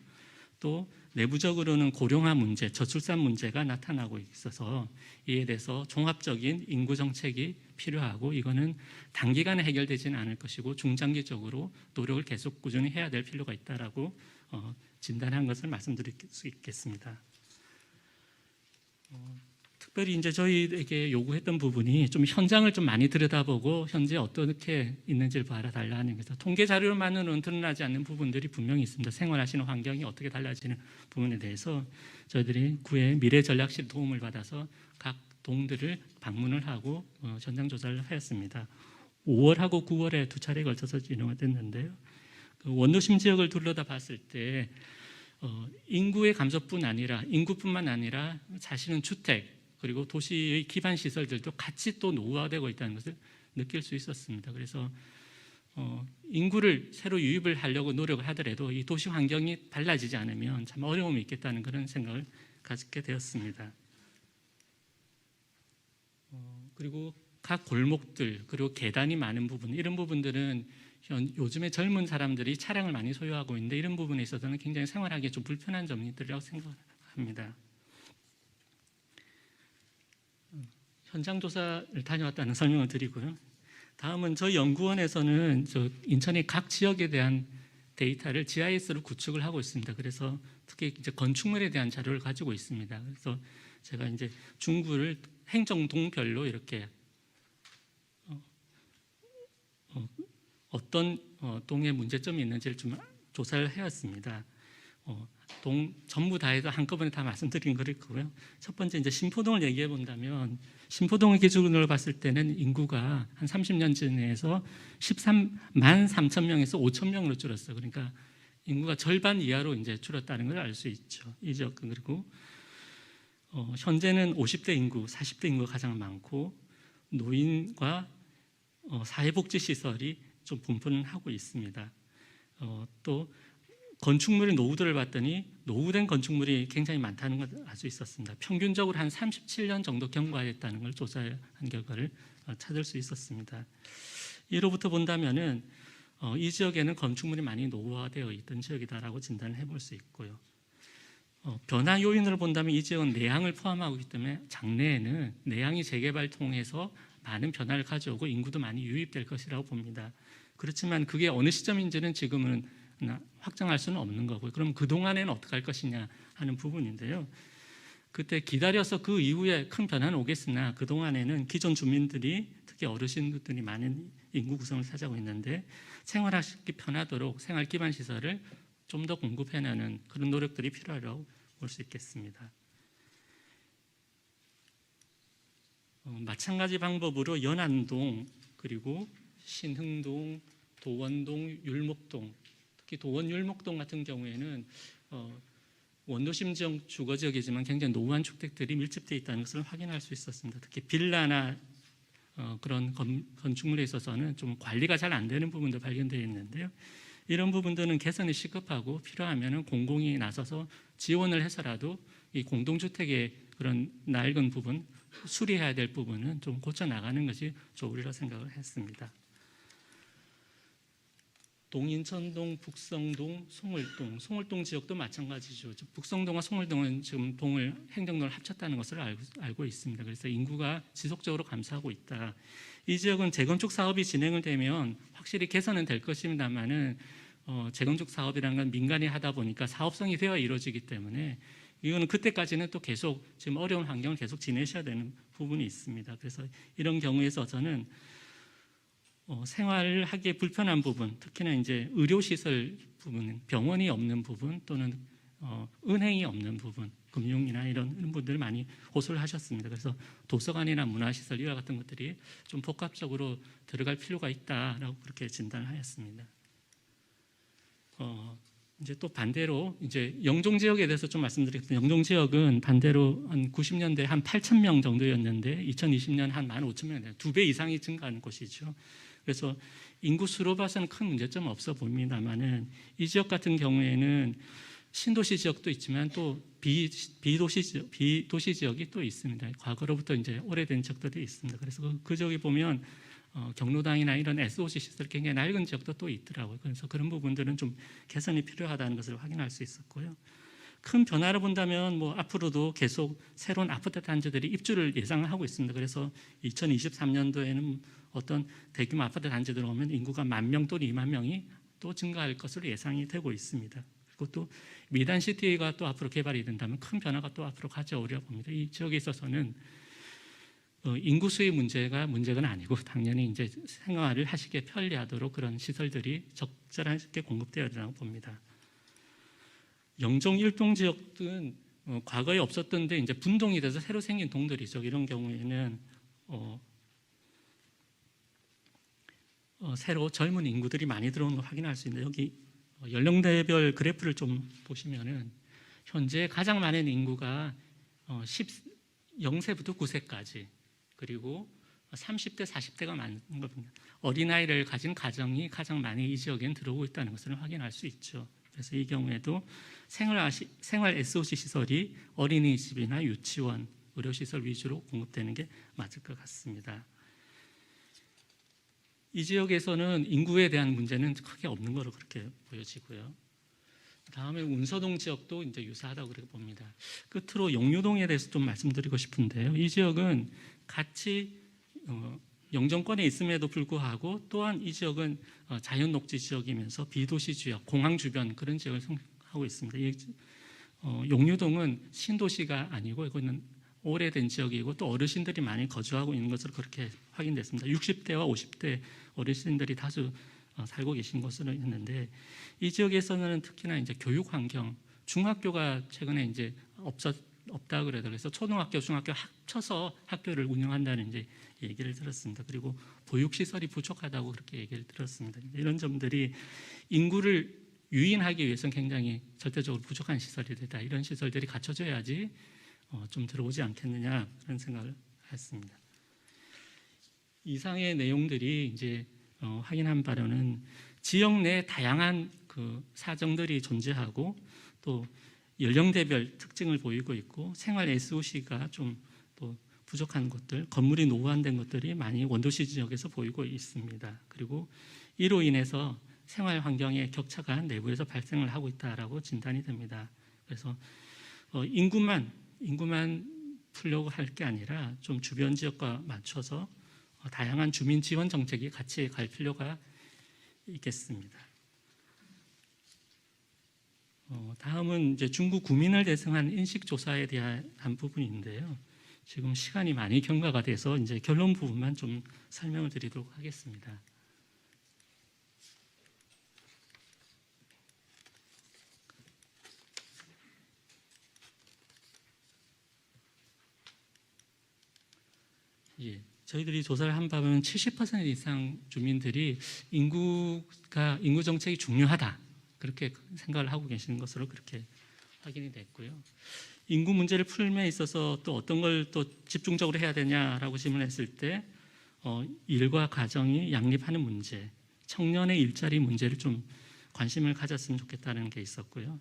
또 내부적으로는 고령화 문제, 저출산 문제가 나타나고 있어서 이에 대해서 종합적인 인구 정책이 필요하고 이거는 단기간에 해결되지는 않을 것이고 중장기적으로 노력을 계속 꾸준히 해야 될 필요가 있다라고 진단한 것을 말씀드릴 수 있겠습니다. 특별히 이제 저희에게 요구했던 부분이 좀 현장을 좀 많이 들여다보고 현재 어떻게 있는지를 알아달라는 거죠. 통계 자료만으로는 드러나지 않는 부분들이 분명히 있습니다. 생활하시는 환경이 어떻게 달라지는 부분에 대해서 저희들이 구의 미래 전략실 도움을 받아서 각 동들을 방문을 하고 현장 조사를 하였습니다. 5월하고 9월에 두 차례에 걸쳐서 진행이 됐는데요. 그 원도심 지역을 둘러다 봤을 때 인구의 감소뿐만 아니라 사실은 주택 그리고 도시의 기반 시설들도 같이 또 노후화되고 있다는 것을 느낄 수 있었습니다. 그래서 인구를 새로 유입을 하려고 노력을 하더라도 이 도시 환경이 달라지지 않으면 참 어려움이 있겠다는 그런 생각을 갖게 되었습니다. 그리고 각 골목들 그리고 계단이 많은 부분 이런 부분들은 요즘에 젊은 사람들이 차량을 많이 소유하고 있는데 이런 부분에 있어서는 굉장히 생활하기 좀 불편한 점들이라고 생각합니다. 현장 조사를 다녀왔다는 설명을 드리고요. 다음은 저희 연구원에서는 인천의 각 지역에 대한 데이터를 GIS로 구축을 하고 있습니다. 그래서 특히 이제 건축물에 대한 자료를 가지고 있습니다. 그래서 제가 이제 중구를 행정동별로 이렇게 어떤 동에 문제점이 있는지를 좀 조사를 해왔습니다. 동 전부 다 해서 한꺼번에 다 말씀드린 거고요. 첫 번째 이제 신포동을 얘기해 본다면 신포동의 기준으로 봤을 때는 인구가 한 30년 전에서 13만 3천 명에서 5천 명으로 줄었어요. 그러니까 인구가 절반 이하로 이제 줄었다는 걸 알 수 있죠. 이 지역 그리고 현재는 50대 인구, 40대 인구가 가장 많고 노인과 사회복지 시설이 좀 분분하고 있습니다. 또 건축물의 노후도를 봤더니 노후된 건축물이 굉장히 많다는 걸 알 수 있었습니다. 평균적으로 한 37년 정도 경과했다는 걸 조사한 결과를 찾을 수 있었습니다. 이로부터 본다면은 이 지역에는 건축물이 많이 노후화되어 있던 지역이다라고 진단을 해볼 수 있고요. 변화 요인으로 본다면 이 지역은 내향을 포함하고 있기 때문에 장래에는 내향이 재개발 통해서 많은 변화를 가져오고 인구도 많이 유입될 것이라고 봅니다. 그렇지만 그게 어느 시점인지는 지금은 확정할 수는 없는 거고요. 그럼 그동안에는 어떻게 할 것이냐 하는 부분인데요. 그때 기다려서 그 이후에 큰 변화는 오겠으나 그동안에는 기존 주민들이 특히 어르신들이 많은 인구 구성을 차지하고 있는데 생활하기 편하도록 생활 기반 시설을 좀 더 공급해내는 그런 노력들이 필요하다고 볼 수 있겠습니다. 마찬가지 방법으로 연안동 그리고 신흥동, 도원동, 율목동 특히 도원 율목동 같은 경우에는 원도심 지역 주거 지역이지만 굉장히 노후한 주택들이 밀집되어 있다는 것을 확인할 수 있었습니다. 특히 빌라나 그런 건축물에 있어서는 좀 관리가 잘 안 되는 부분도 발견되어 있는데요. 이런 부분들은 개선이 시급하고 필요하면 공공이 나서서 지원을 해서라도 이 공동주택의 그런 낡은 부분, 수리해야 될 부분은 좀 고쳐 나가는 것이 좋으리라 생각을 했습니다. 동인천동, 북성동, 송월동 지역도 마찬가지죠. 북성동과 송월동은 지금 행정동을 합쳤다는 것을 알고 있습니다. 그래서 인구가 지속적으로 감소하고 있다. 이 지역은 재건축 사업이 진행을 되면 확실히 개선은 될 것입니다만은 재건축 사업이라는 건 민간이 하다 보니까 사업성이 되어 이루어지기 때문에 이거는 그때까지는 또 계속 지금 어려운 환경을 계속 지내셔야 되는 부분이 있습니다. 그래서 이런 경우에서 저는 생활을 하기에 불편한 부분, 특히나 이제 의료시설 부분, 병원이 없는 부분 또는 은행이 없는 부분, 금융이나 이런 분들 많이 호소를 하셨습니다. 그래서 도서관이나 문화시설 이와 같은 것들이 좀 복합적으로 들어갈 필요가 있다라고 그렇게 진단을 하였습니다. 이제 또 반대로 이제 영종 지역에 대해서 좀 말씀드리겠습니다. 영종 지역은 반대로 한 90년대 한 8천 명 정도였는데 2020년 한 15,000명, 2배 이상이 증가하는 곳이죠. 그래서 인구 수로 봐서는 큰 문제점은 없어 보입니다만은 이 지역 같은 경우에는 신도시 지역도 있지만 또 비도시 지역이 또 있습니다. 과거로부터 이제 오래된 지역들이 있습니다. 그래서 그 지역에 보면 경로당이나 이런 SOC 시설 굉장히 낡은 지역도 또 있더라고요. 그래서 그런 부분들은 좀 개선이 필요하다는 것을 확인할 수 있었고요. 큰 변화를 본다면 뭐 앞으로도 계속 새로운 아파트 단지들이 입주를 예상하고 있습니다. 그래서 2023년도에는 어떤 대규모 아파트 단지들 오면 인구가 10,000명 또는 20,000명이 또 증가할 것으로 예상이 되고 있습니다. 그리고 또 미단시티가 또 앞으로 개발이 된다면 큰 변화가 또 앞으로 가져오려 봅니다. 이 지역에 있어서는 인구수의 문제가 아니고 당연히 이제 생활을 하시기에 편리하도록 그런 시설들이 적절하게 공급되어야 된다고 봅니다. 영종 1동 지역은 과거에 없었던데 이제 분동이 돼서 새로 생긴 동들이죠. 이런 경우에는 새로 젊은 인구들이 많이 들어오는 걸 확인할 수 있는데 여기 연령대별 그래프를 좀 보시면은 현재 가장 많은 인구가 0세부터 9세까지 그리고 30대, 40대가 많은 겁니다. 어린아이를 가진 가정이 가장 많이 이 지역엔 들어오고 있다는 것을 확인할 수 있죠. 그래서 이 경우에도 생활 SOC 시설이 어린이집이나 유치원, 의료시설 위주로 공급되는 게 맞을 것 같습니다. 이 지역에서는 인구에 대한 문제는 크게 없는 거로 그렇게 보여지고요. 다음에 운서동 지역도 이제 유사하다고 그렇게 봅니다. 끝으로 용유동에 대해서 좀 말씀드리고 싶은데요. 이 지역은 같이 영정권에 있음에도 불구하고 또한 이 지역은 자연 녹지 지역이면서 비도시 지역, 공항 주변 그런 지역을 하고 있습니다. 용유동은 신도시가 아니고 이거는 오래된 지역이고 또 어르신들이 많이 거주하고 있는 것으로 그렇게 확인됐습니다. 60대와 50대 어르신들이 다수 살고 계신 것으로 했는데 이 지역에서는 특히나 이제 교육 환경, 중학교가 최근에 이제 없다 그래서 초등학교, 중학교 합쳐서 학교를 운영한다는 이제 얘기를 들었습니다. 그리고 보육 시설이 부족하다고 그렇게 얘기를 들었습니다. 이런 점들이 인구를 유인하기 위해서는 굉장히 절대적으로 부족한 시설이 되다. 이런 시설들이 갖춰져야지 좀 들어오지 않겠느냐 그런 생각을 했습니다. 이상의 내용들이 이제 확인한 바로는 지역 내 다양한 그 사정들이 존재하고 또 연령대별 특징을 보이고 있고 생활 SOC가 좀 또 부족한 것들, 건물이 노후화된 것들이 많이 원도시 지역에서 보이고 있습니다. 그리고 이로 인해서 생활 환경의 격차가 내부에서 발생을 하고 있다라고 진단이 됩니다. 그래서 인구만 풀려고 할 게 아니라 좀 주변 지역과 맞춰서 다양한 주민 지원 정책이 같이 갈 필요가 있겠습니다. 다음은 이제 중구 구민을 대상한 인식 조사에 대한 부분인데요. 지금 시간이 많이 경과가 돼서 이제 결론 부분만 좀 설명을 드리도록 하겠습니다. 예, 저희들이 조사를 한 바는 70% 이상 주민들이 인구 정책이 중요하다 그렇게 생각을 하고 계시는 것으로 그렇게 확인이 됐고요. 인구 문제를 풀m에 있어서 또 어떤 걸 또 집중적으로 해야 되냐라고 질문했을 때 일과 가정이 양립하는 문제, 청년의 일자리 문제를 좀 관심을 가졌으면 좋겠다는 게 있었고요.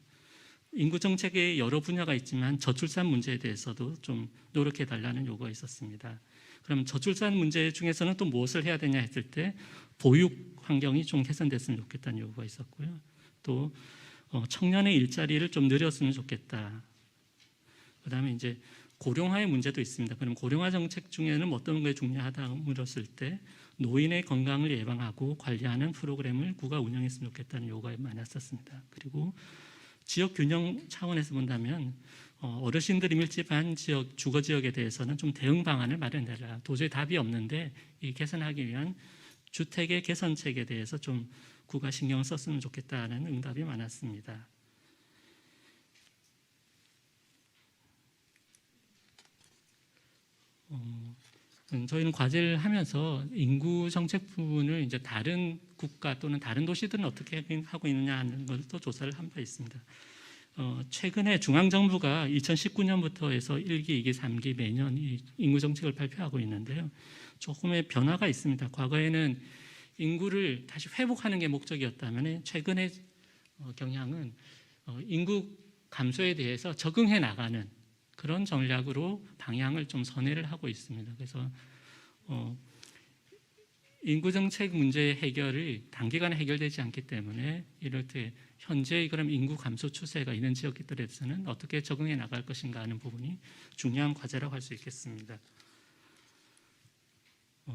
인구 정책의 여러 분야가 있지만 저출산 문제에 대해서도 좀 노력해 달라는 요구가 있었습니다. 그럼 저출산 문제 중에서는 또 무엇을 해야 되냐 했을 때 보육 환경이 좀 개선됐으면 좋겠다는 요구가 있었고요. 또 청년의 일자리를 좀 늘렸으면 좋겠다. 그다음에 이제 고령화의 문제도 있습니다. 그럼 고령화 정책 중에는 어떤 게 중요하다고 물었을 때 노인의 건강을 예방하고 관리하는 프로그램을 구가 운영했으면 좋겠다는 요구가 많았었습니다. 그리고 지역 균형 차원에서 본다면 어르신들이 밀집한 지역, 주거 지역에 대해서는 좀 대응 방안을 마련해라. 도저히 답이 없는데 이 개선하기 위한 주택의 개선책에 대해서 좀 구가 신경을 썼으면 좋겠다는 응답이 많았습니다. 저희는 과제를 하면서 인구 정책 부분을 이제 다른 국가 또는 다른 도시들은 어떻게 하고 있느냐 하는 것도 조사를 한 바 있습니다. 최근에 중앙정부가 2019년부터 해서 1기, 2기, 3기 매년 이 인구 정책을 발표하고 있는데요. 조금의 변화가 있습니다. 과거에는 인구를 다시 회복하는 게 목적이었다면 최근의 경향은 인구 감소에 대해서 적응해 나가는 그런 전략으로 방향을 좀 선회를 하고 있습니다. 그래서 인구 정책 문제 해결이 단기간에 해결되지 않기 때문에 이럴 때 현재의 그런 인구 감소 추세가 있는 지역들에서는 어떻게 적응해 나갈 것인가 하는 부분이 중요한 과제라고 할 수 있겠습니다.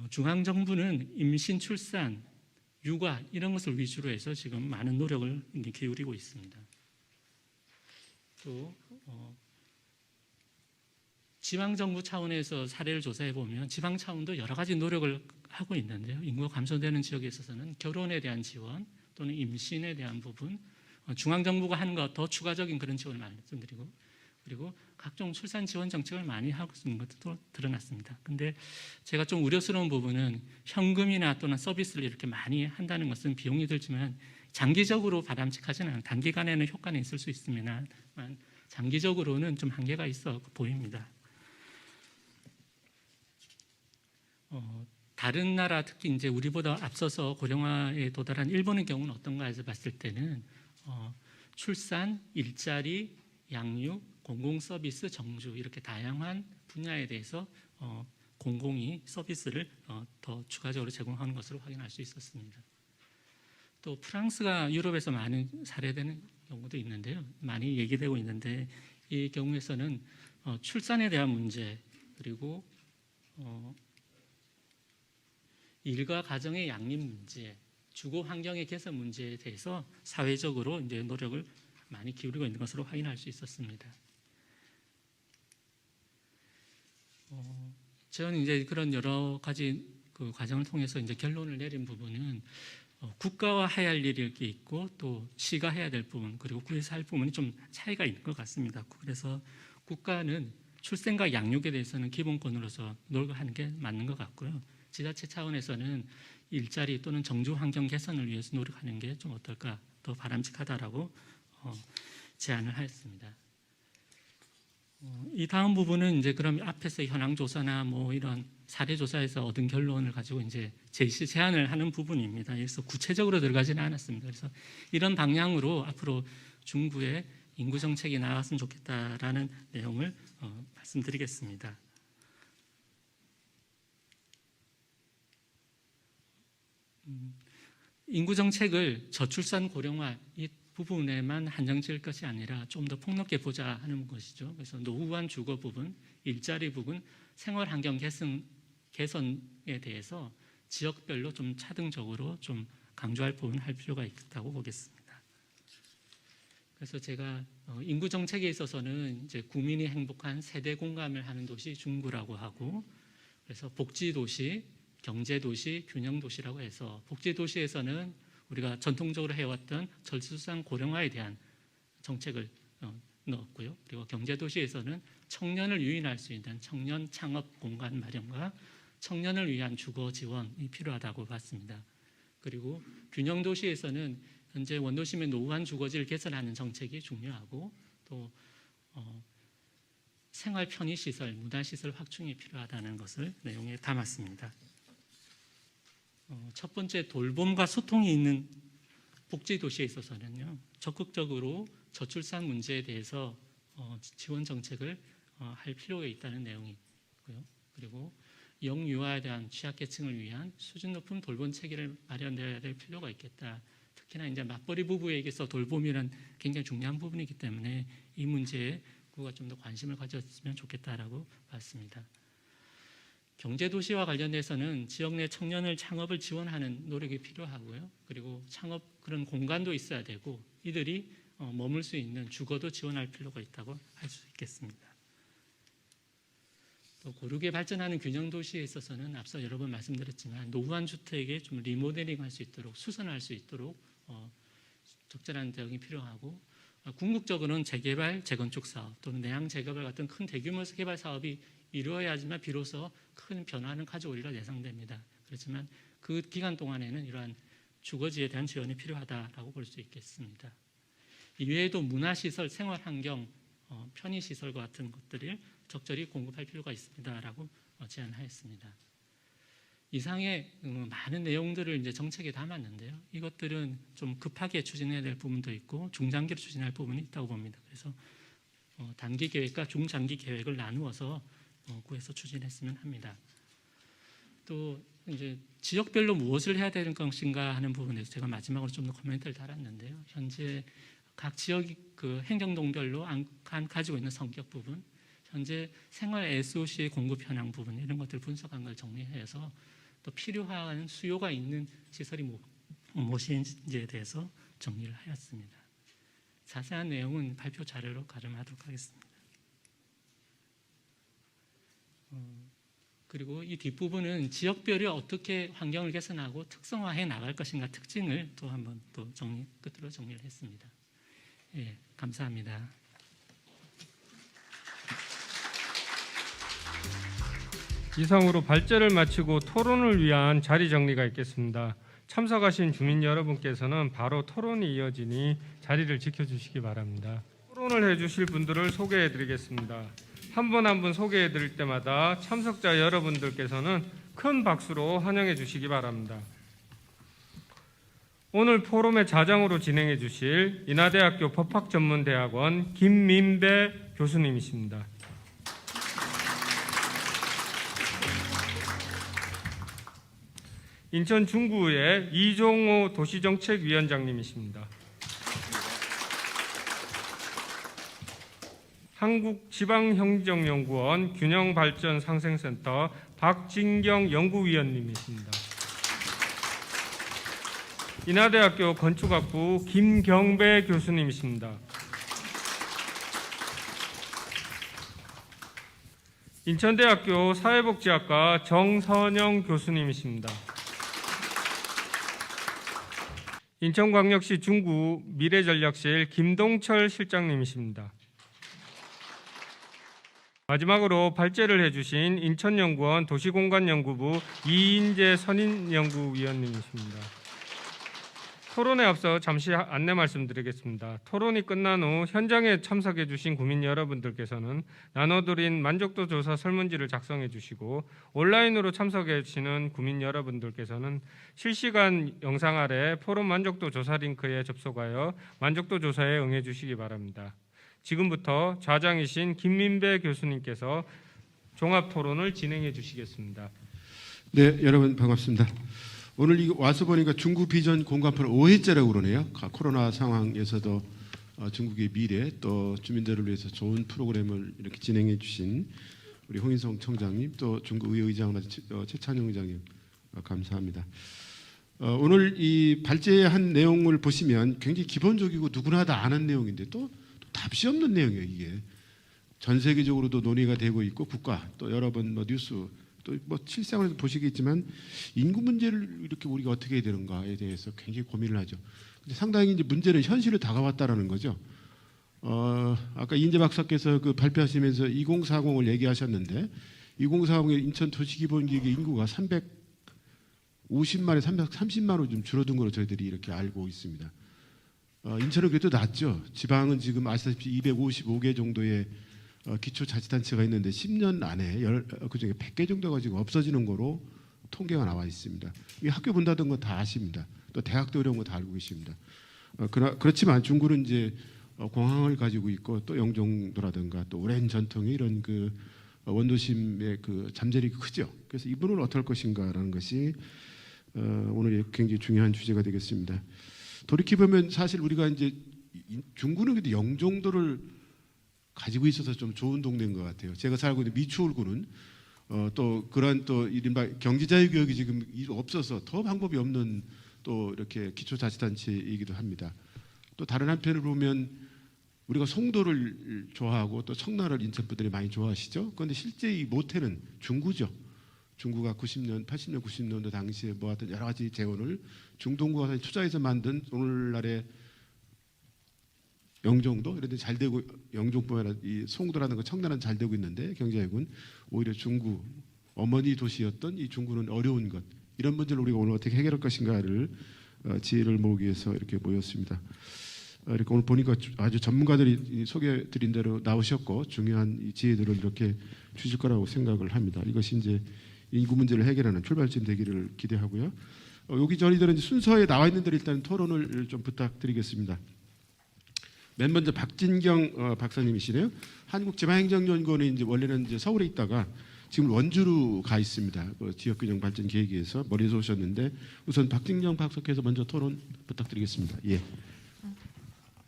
중앙 정부는 임신, 출산, 육아 이런 것을 위주로 해서 지금 많은 노력을 기울이고 있습니다. 또 지방정부 차원에서 사례를 조사해 보면 지방 차원도 여러 가지 노력을 하고 있는데요. 인구가 감소되는 지역에 있어서는 결혼에 대한 지원 또는 임신에 대한 부분, 중앙정부가 하는 것 더 추가적인 그런 지원을 말씀드리고 그리고 각종 출산 지원 정책을 많이 하고 있는 것도 드러났습니다. 근데 제가 좀 우려스러운 부분은 현금이나 또는 서비스를 이렇게 많이 한다는 것은 비용이 들지만 장기적으로 바람직하지는 않아요. 단기간에는 효과는 있을 수 있으면 장기적으로는 좀 한계가 있어 보입니다. 다른 나라 특히 이제 우리보다 앞서서 고령화에 도달한 일본의 경우는 어떤가 해서 봤을 때는 출산, 일자리, 양육, 공공서비스, 정주 이렇게 다양한 분야에 대해서 공공이 서비스를 더 추가적으로 제공하는 것으로 확인할 수 있었습니다. 또 프랑스가 유럽에서 많은 사례되는 경우도 있는데요. 많이 얘기되고 있는데 이 경우에서는 출산에 대한 문제 그리고 일과 가정의 양립 문제, 주거 환경의 개선 문제에 대해서 사회적으로 이제 노력을 많이 기울이고 있는 것으로 확인할 수 있었습니다. 저는 이제 그런 여러 가지 그 과정을 통해서 이제 결론을 내린 부분은 국가와 해야 할 일이 이렇게 있고 또 시가 해야 될 부분 그리고 구에서 할 부분이 좀 차이가 있는 것 같습니다. 그래서 국가는 출생과 양육에 대해서는 기본권으로서 노력하는 게 맞는 것 같고요. 지자체 차원에서는 일자리 또는 정주 환경 개선을 위해서 노력하는 게 좀 어떨까 더 바람직하다라고 제안을 하였습니다. 이 다음 부분은 이제 그럼 앞에서 현황 조사나 뭐 이런 사례 조사에서 얻은 결론을 가지고 이제 제안을 하는 부분입니다. 그래서 구체적으로 들어가지는 않았습니다. 그래서 이런 방향으로 앞으로 중구의 인구 정책이 나왔으면 좋겠다라는 내용을 말씀드리겠습니다. 인구 정책을 저출산 고령화 이 부분에만 한정지을 것이 아니라 좀 더 폭넓게 보자 하는 것이죠. 그래서 노후한 주거 부분, 일자리 부분, 생활 환경 개선에 대해서 지역별로 좀 차등적으로 좀 강조할 부분 할 필요가 있다고 보겠습니다. 그래서 제가 인구 정책에 있어서는 이제 국민이 행복한 세대 공감을 하는 도시 중구라고 하고, 그래서 복지 도시, 경제 도시, 균형 도시라고 해서 복지 도시에서는 우리가 전통적으로 해왔던 저출산 고령화에 대한 정책을 넣었고요. 그리고 경제 도시에서는 청년을 유인할 수 있는 청년 창업 공간 마련과 청년을 위한 주거 지원이 필요하다고 봤습니다. 그리고 균형 도시에서는 현재 원도심의 노후한 주거지를 개선하는 정책이 중요하고 또 생활 편의시설, 문화시설 확충이 필요하다는 것을 내용에 담았습니다. 첫 번째 돌봄과 소통이 있는 복지 도시에 있어서는요, 적극적으로 저출산 문제에 대해서 지원 정책을 할 필요가 있다는 내용이 있고요. 그리고 영유아에 대한 취약계층을 위한 수준 높은 돌봄 체계를 마련해야 될 필요가 있겠다. 특히나 이제 맞벌이 부부에게서 돌봄이란 굉장히 중요한 부분이기 때문에 이 문제에 국가 좀 더 관심을 가졌으면 좋겠다라고 봤습니다. 경제도시와 관련해서는 지역 내 청년을 창업을 지원하는 노력이 필요하고요. 그리고 창업 그런 공간도 있어야 되고 이들이 머물 수 있는 주거도 지원할 필요가 있다고 할 수 있겠습니다. 또 고르게 발전하는 균형도시에 있어서는 앞서 여러 번 말씀드렸지만 노후한 주택에 좀 리모델링할 수 있도록 수선할 수 있도록 적절한 대응이 필요하고 궁극적으로는 재개발, 재건축 사업 또는 내양 재개발 같은 큰 대규모 개발 사업이 이루어야지만 비로소 큰 변화는 가져오리라 예상됩니다. 그렇지만 그 기간 동안에는 이러한 주거지에 대한 지원이 필요하다라고 볼 수 있겠습니다. 이외에도 문화시설, 생활환경, 편의시설과 같은 것들을 적절히 공급할 필요가 있습니다라고 제안하였습니다. 이상의 많은 내용들을 이제 정책에 담았는데요. 이것들은 좀 급하게 추진해야 될 부분도 있고 중장기로 추진할 부분이 있다고 봅니다. 그래서 단기 계획과 중장기 계획을 나누어서 구에서 추진했으면 합니다. 또 이제 지역별로 무엇을 해야 되는 것인가 하는 부분에서 제가 마지막으로 좀 더 코멘트를 달았는데요. 현재 각 지역 그 행정동별로 가지고 있는 성격 부분, 현재 생활 SOC의 공급 현황 부분 이런 것들을 분석한 걸 정리해서 또 필요한 수요가 있는 시설이 무엇인지에 대해서 정리를 하였습니다. 자세한 내용은 발표 자료로 가름하도록 하겠습니다. 그리고 이 뒷부분은 지역별로 어떻게 환경을 개선하고 특성화해 나갈 것인가 특징을 또 한번 또 끝으로 정리를 했습니다. 예, 감사합니다. 이상으로 발제를 마치고 토론을 위한 자리 정리가 있겠습니다. 참석하신 주민 여러분께서는 바로 토론이 이어지니 자리를 지켜주시기 바랍니다. 토론을 해주실 분들을 소개해드리겠습니다. 한 분 한 분 소개해드릴 때마다 참석자 여러분들께서는 큰 박수로 환영해 주시기 바랍니다. 오늘 포럼의 자장으로 진행해 주실 인하대학교 법학전문대학원 김민배 교수님이십니다. 인천 중구의 이종호 도시정책위원장님이십니다. 한국지방행정연구원 균형발전상생센터 박진경 연구위원님이십니다. 인하대학교 건축학부 김경배 교수님이십니다. 인천대학교 사회복지학과 정선영 교수님이십니다. 인천광역시 중구 미래전략실 김동철 실장님이십니다. 마지막으로 발제를 해주신 인천연구원 도시공간연구부 이인재 선임연구위원님이십니다. 토론에 앞서 잠시 안내 말씀드리겠습니다. 토론이 끝난 후 현장에 참석해 주신 구민 여러분들께서는 나눠드린 만족도 조사 설문지를 작성해 주시고 온라인으로 참석해 주시는 구민 여러분들께서는 실시간 영상 아래 포럼 만족도 조사 링크에 접속하여 만족도 조사에 응해 주시기 바랍니다. 지금부터 좌장이신 김민배 교수님께서 종합 토론을 진행해 주시겠습니다. 네, 여러분 반갑습니다. 오늘 이거 와서 보니까 중국 비전 공간포럼 5회째라고 그러네요. 코로나 상황에서도 중국의 미래 또 주민들을 위해서 좋은 프로그램을 이렇게 진행해 주신 우리 홍인성 청장님 또 중국 의회의장 최찬용 의장님 감사합니다. 오늘 이 발제한 내용을 보시면 굉장히 기본적이고 누구나 다 아는 내용인데 또 답시 없는 내용이에요. 이게 전 세계적으로도 논의가 되고 있고 국가 또 여러 번 뉴스 또 실생활에서 보시겠지만 인구 문제를 이렇게 우리가 어떻게 해야 되는가에 대해서 굉장히 고민을 하죠. 근데 상당히 이제 문제는 현실로 다가왔다라는 거죠. 아까 이인재 박사께서 그 발표하시면서 2040을 얘기하셨는데 2040에 인천 도시기본계획의 인구가 350만에 330만으로 좀 줄어든 걸로 저희들이 이렇게 알고 있습니다. 인천은 그래도 낫죠. 지방은 지금 아시다시피 255개 정도의 기초자치단체가 있는데 10년 안에 그중에 100개 정도가 지금 없어지는 거로 통계가 나와 있습니다. 이 학교 문 닫은 거 다 아십니다. 또 대학도 이런 거 다 알고 계십니다. 그렇지만 중구는 이제 공항을 가지고 있고 또 영종도라든가 또 오랜 전통의 이런 그 원도심의 그 잠재력이 크죠. 그래서 이분은 어떨 것인가라는 것이 오늘 굉장히 중요한 주제가 되겠습니다. 돌이켜보면 사실 우리가 이제 중구는 그래도 영종도를 가지고 있어서 좀 좋은 동네인 것 같아요. 제가 살고 있는 미추홀구는 또 그런 또 이른바 경제자유교육이 지금 없어서 더 방법이 없는 또 이렇게 기초자치단체이기도 합니다. 또 다른 한편으로 보면 우리가 송도를 좋아하고 또 청라를 인천 분들이 많이 좋아하시죠. 그런데 실제 이 모태는 중구죠. 중구가 90년, 80년, 90년도 당시에 모았던 여러 가지 재원을 중동구가 투자해서 만든 오늘날의 영종도 이런 데 잘 되고 영종뿐만 아니라 이 송도라는 거 청라는 잘 되고 있는데 경제학은 오히려 중구 어머니 도시였던 이 중구는 어려운 것 이런 문제를 우리가 오늘 어떻게 해결할 것인가를 지혜를 모으기 위해서 이렇게 모였습니다. 이렇게 오늘 보니까 아주 전문가들이 소개드린 대로 나오셨고 중요한 이 지혜들을 이렇게 주실 거라고 생각을 합니다. 이것이 이제 인구 문제를 해결하는 출발점 되기를 기대하고요. 여기 저희들은 순서에 나와 있는 대로 일단 토론을 좀 부탁드리겠습니다. 맨 먼저 박진경 박사님이시네요. 한국지방행정연구원이 이제 원래는 이제 서울에 있다가 지금 원주로 가 있습니다. 지역균형 발전 계획에서 머리에서 오셨는데 우선 박진경 박사께서 먼저 토론 부탁드리겠습니다. 예.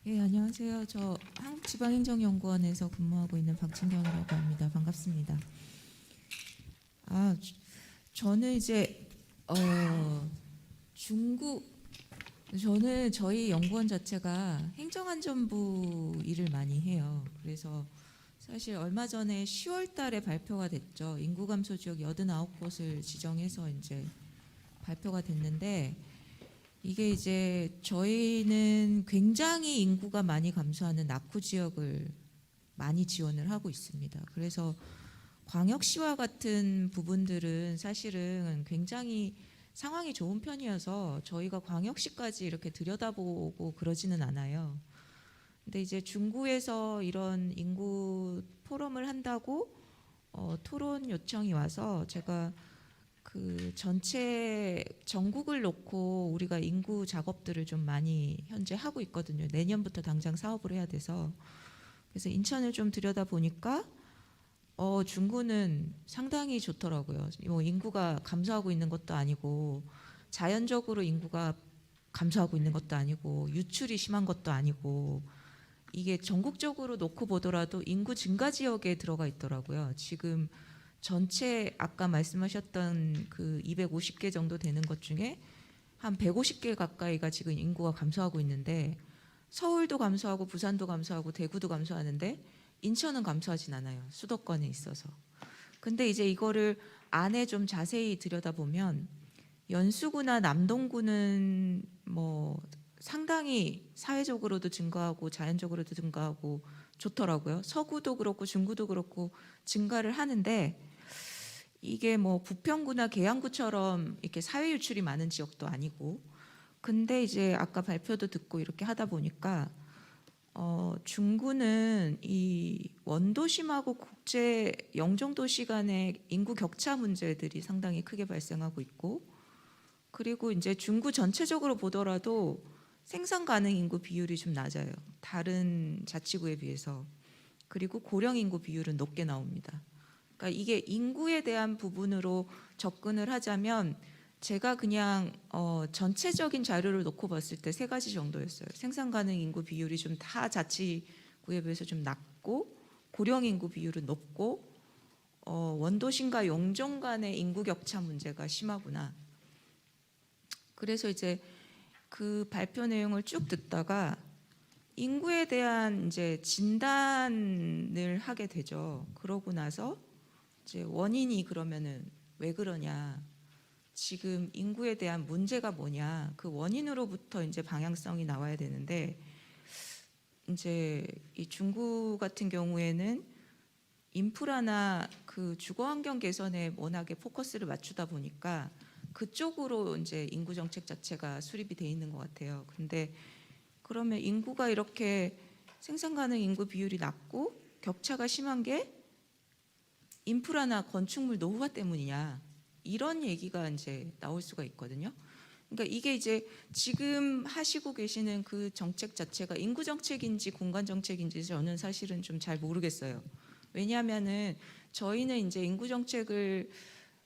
예, 안녕하세요. 저 한국지방행정연구원에서 근무하고 있는 박진경이라고 합니다. 반갑습니다. 저는 이제 저는 저희 연구원 자체가 행정안전부 일을 많이 해요. 그래서 사실 얼마 전에 10월 달에 발표가 됐죠. 인구 감소 지역 89곳을 지정해서 이제 발표가 됐는데 이게 이제 저희는 굉장히 인구가 많이 감소하는 낙후 지역을 많이 지원을 하고 있습니다. 그래서 광역시와 같은 부분들은 사실은 굉장히 상황이 좋은 편이어서 저희가 광역시까지 이렇게 들여다보고 그러지는 않아요. 근데 이제 중구에서 이런 인구 포럼을 한다고 토론 요청이 와서 제가 그 전체 전국을 놓고 우리가 인구 작업들을 좀 많이 현재 하고 있거든요. 내년부터 당장 사업을 해야 돼서. 그래서 인천을 좀 들여다 보니까 중구는 상당히 좋더라고요. 뭐 인구가 감소하고 있는 것도 아니고 자연적으로 인구가 감소하고 있는 것도 아니고 유출이 심한 것도 아니고 이게 전국적으로 놓고 보더라도 인구 증가 지역에 들어가 있더라고요. 지금 전체 아까 말씀하셨던 그 250개 정도 되는 것 중에 한 150개 가까이가 지금 인구가 감소하고 있는데 서울도 감소하고 부산도 감소하고 대구도 감소하는데 인천은 감소하진 않아요. 수도권에 있어서. 근데 이제 이거를 안에 좀 자세히 들여다보면 연수구나 남동구는 뭐 상당히 사회적으로도 증가하고 자연적으로도 증가하고 좋더라고요. 서구도 그렇고 중구도 그렇고 증가를 하는데 이게 뭐 부평구나 계양구처럼 이렇게 사회 유출이 많은 지역도 아니고 근데 이제 아까 발표도 듣고 이렇게 하다 보니까 중구는 이 원도심하고 국제 영종도시 간의 인구 격차 문제들이 상당히 크게 발생하고 있고 그리고 이제 중구 전체적으로 보더라도 생산 가능 인구 비율이 좀 낮아요. 다른 자치구에 비해서. 그리고 고령 인구 비율은 높게 나옵니다. 그러니까 이게 인구에 대한 부분으로 접근을 하자면 제가 그냥 전체적인 자료를 놓고 봤을 때 세 가지 정도였어요. 생산 가능 인구 비율이 좀 다 자치구에 비해서 좀 낮고 고령 인구 비율은 높고 원도심과 용종 간의 인구 격차 문제가 심하구나. 그래서 이제 그 발표 내용을 쭉 듣다가 인구에 대한 이제 진단을 하게 되죠. 그러고 나서 이제 원인이 그러면은 왜 그러냐? 지금 인구에 대한 문제가 뭐냐? 그 원인으로부터 이제 방향성이 나와야 되는데 이제 이 중구 같은 경우에는 인프라나 그 주거 환경 개선에 워낙에 포커스를 맞추다 보니까 그쪽으로 이제 인구 정책 자체가 수립이 돼 있는 것 같아요. 근데 그러면 인구가 이렇게 생산 가능 인구 비율이 낮고 격차가 심한 게 인프라나 건축물 노후화 때문이냐 이런 얘기가 이제 나올 수가 있거든요. 그러니까 이게 이제 지금 하시고 계시는 그 정책 자체가 인구 정책인지 공간 정책인지 저는 사실은 좀 잘 모르겠어요. 왜냐하면은 저희는 이제 인구 정책을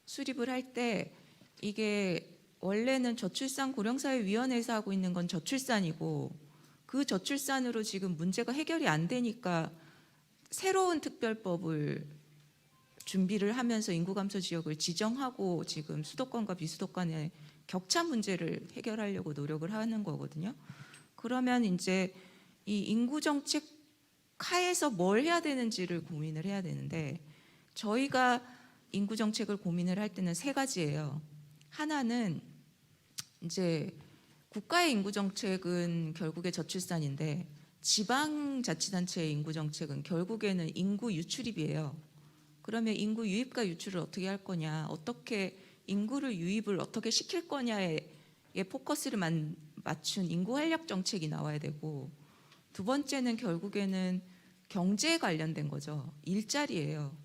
수립을 할 때 이게 원래는 저출산 고령사회위원회에서 하고 있는 건 저출산이고 그 저출산으로 지금 문제가 해결이 안 되니까 새로운 특별법을 준비를 하면서 인구 감소 지역을 지정하고 지금 수도권과 비수도권의 격차 문제를 해결하려고 노력을 하는 거거든요. 그러면 이제 이 인구 정책 하에서 뭘 해야 되는지를 고민을 해야 되는데 저희가 인구 정책을 고민을 할 때는 세 가지예요. 하나는 이제 국가의 인구 정책은 결국에 저출산인데 지방자치단체의 인구 정책은 결국에는 인구 유출입이에요. 그러면 인구 유입과 유출을 어떻게 할 거냐, 어떻게 인구를 유입을 어떻게 시킬 거냐에 포커스를 맞춘 인구 활력 정책이 나와야 되고 두 번째는 결국에는 경제에 관련된 거죠. 일자리예요.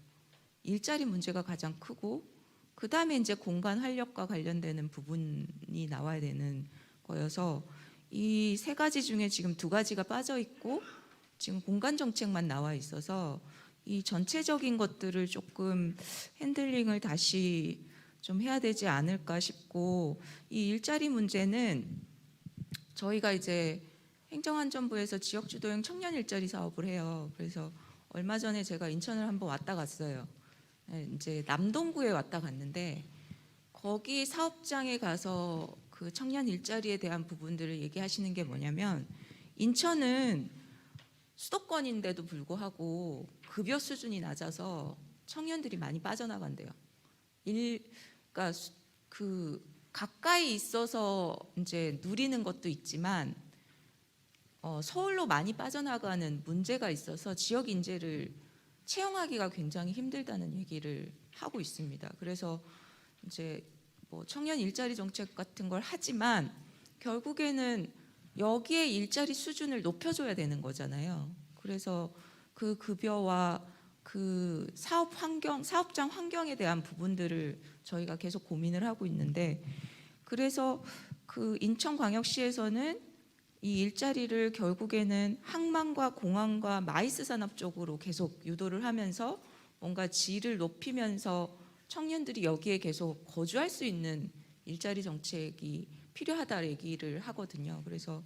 일자리 문제가 가장 크고 그 다음에 이제 공간 활력과 관련되는 부분이 나와야 되는 거여서 이 세 가지 중에 지금 두 가지가 빠져 있고 지금 공간 정책만 나와 있어서 이 전체적인 것들을 조금 핸들링을 다시 좀 해야 되지 않을까 싶고 이 일자리 문제는 저희가 이제 행정안전부에서 지역주도형 청년 일자리 사업을 해요. 그래서 얼마 전에 제가 인천을 한번 왔다 갔어요. 이제 남동구에 왔다 갔는데 거기 사업장에 가서 그 청년 일자리에 대한 부분들을 얘기하시는 게 뭐냐면 인천은 수도권인데도 불구하고 급여 수준이 낮아서 청년들이 많이 빠져나간대요. 그러니까 그 가까이 있어서 이제 누리는 것도 있지만 서울로 많이 빠져나가는 문제가 있어서 지역 인재를 채용하기가 굉장히 힘들다는 얘기를 하고 있습니다. 그래서 이제 뭐 청년 일자리 정책 같은 걸 하지만 결국에는 여기에 일자리 수준을 높여줘야 되는 거잖아요. 그래서 그 급여와 그 사업장 환경에 대한 부분들을 저희가 계속 고민을 하고 있는데, 그래서 그 인천광역시에서는 이 일자리를 결국에는 항만과 공항과 마이스 산업 쪽으로 계속 유도를 하면서 뭔가 질을 높이면서 청년들이 여기에 계속 거주할 수 있는 일자리 정책이 필요하다 얘기를 하거든요. 그래서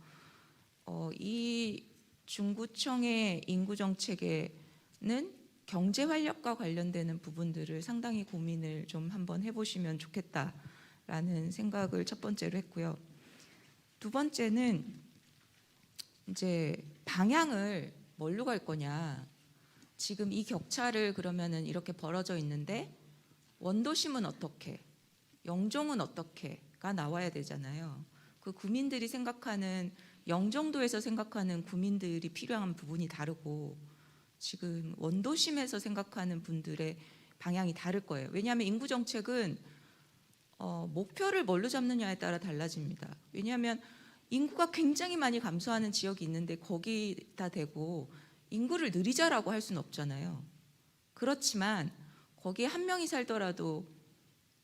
이 중구청의 인구 정책에는 경제 활력과 관련되는 부분들을 상당히 고민을 좀 한번 해보시면 좋겠다라는 생각을 첫 번째로 했고요. 두 번째는 이제 방향을 뭘로 갈 거냐. 지금 이 격차를 그러면은 이렇게 벌어져 있는데 원도심은 어떻게, 영종은 어떻게가 나와야 되잖아요. 그 구민들이 생각하는, 영종도에서 생각하는 구민들이 필요한 부분이 다르고 지금 원도심에서 생각하는 분들의 방향이 다를 거예요. 왜냐하면 인구 정책은 목표를 뭘로 잡느냐에 따라 달라집니다. 왜냐하면 인구가 굉장히 많이 감소하는 지역이 있는데 거기다 대고 인구를 늘리자라고 할 수는 없잖아요. 그렇지만 거기에 한 명이 살더라도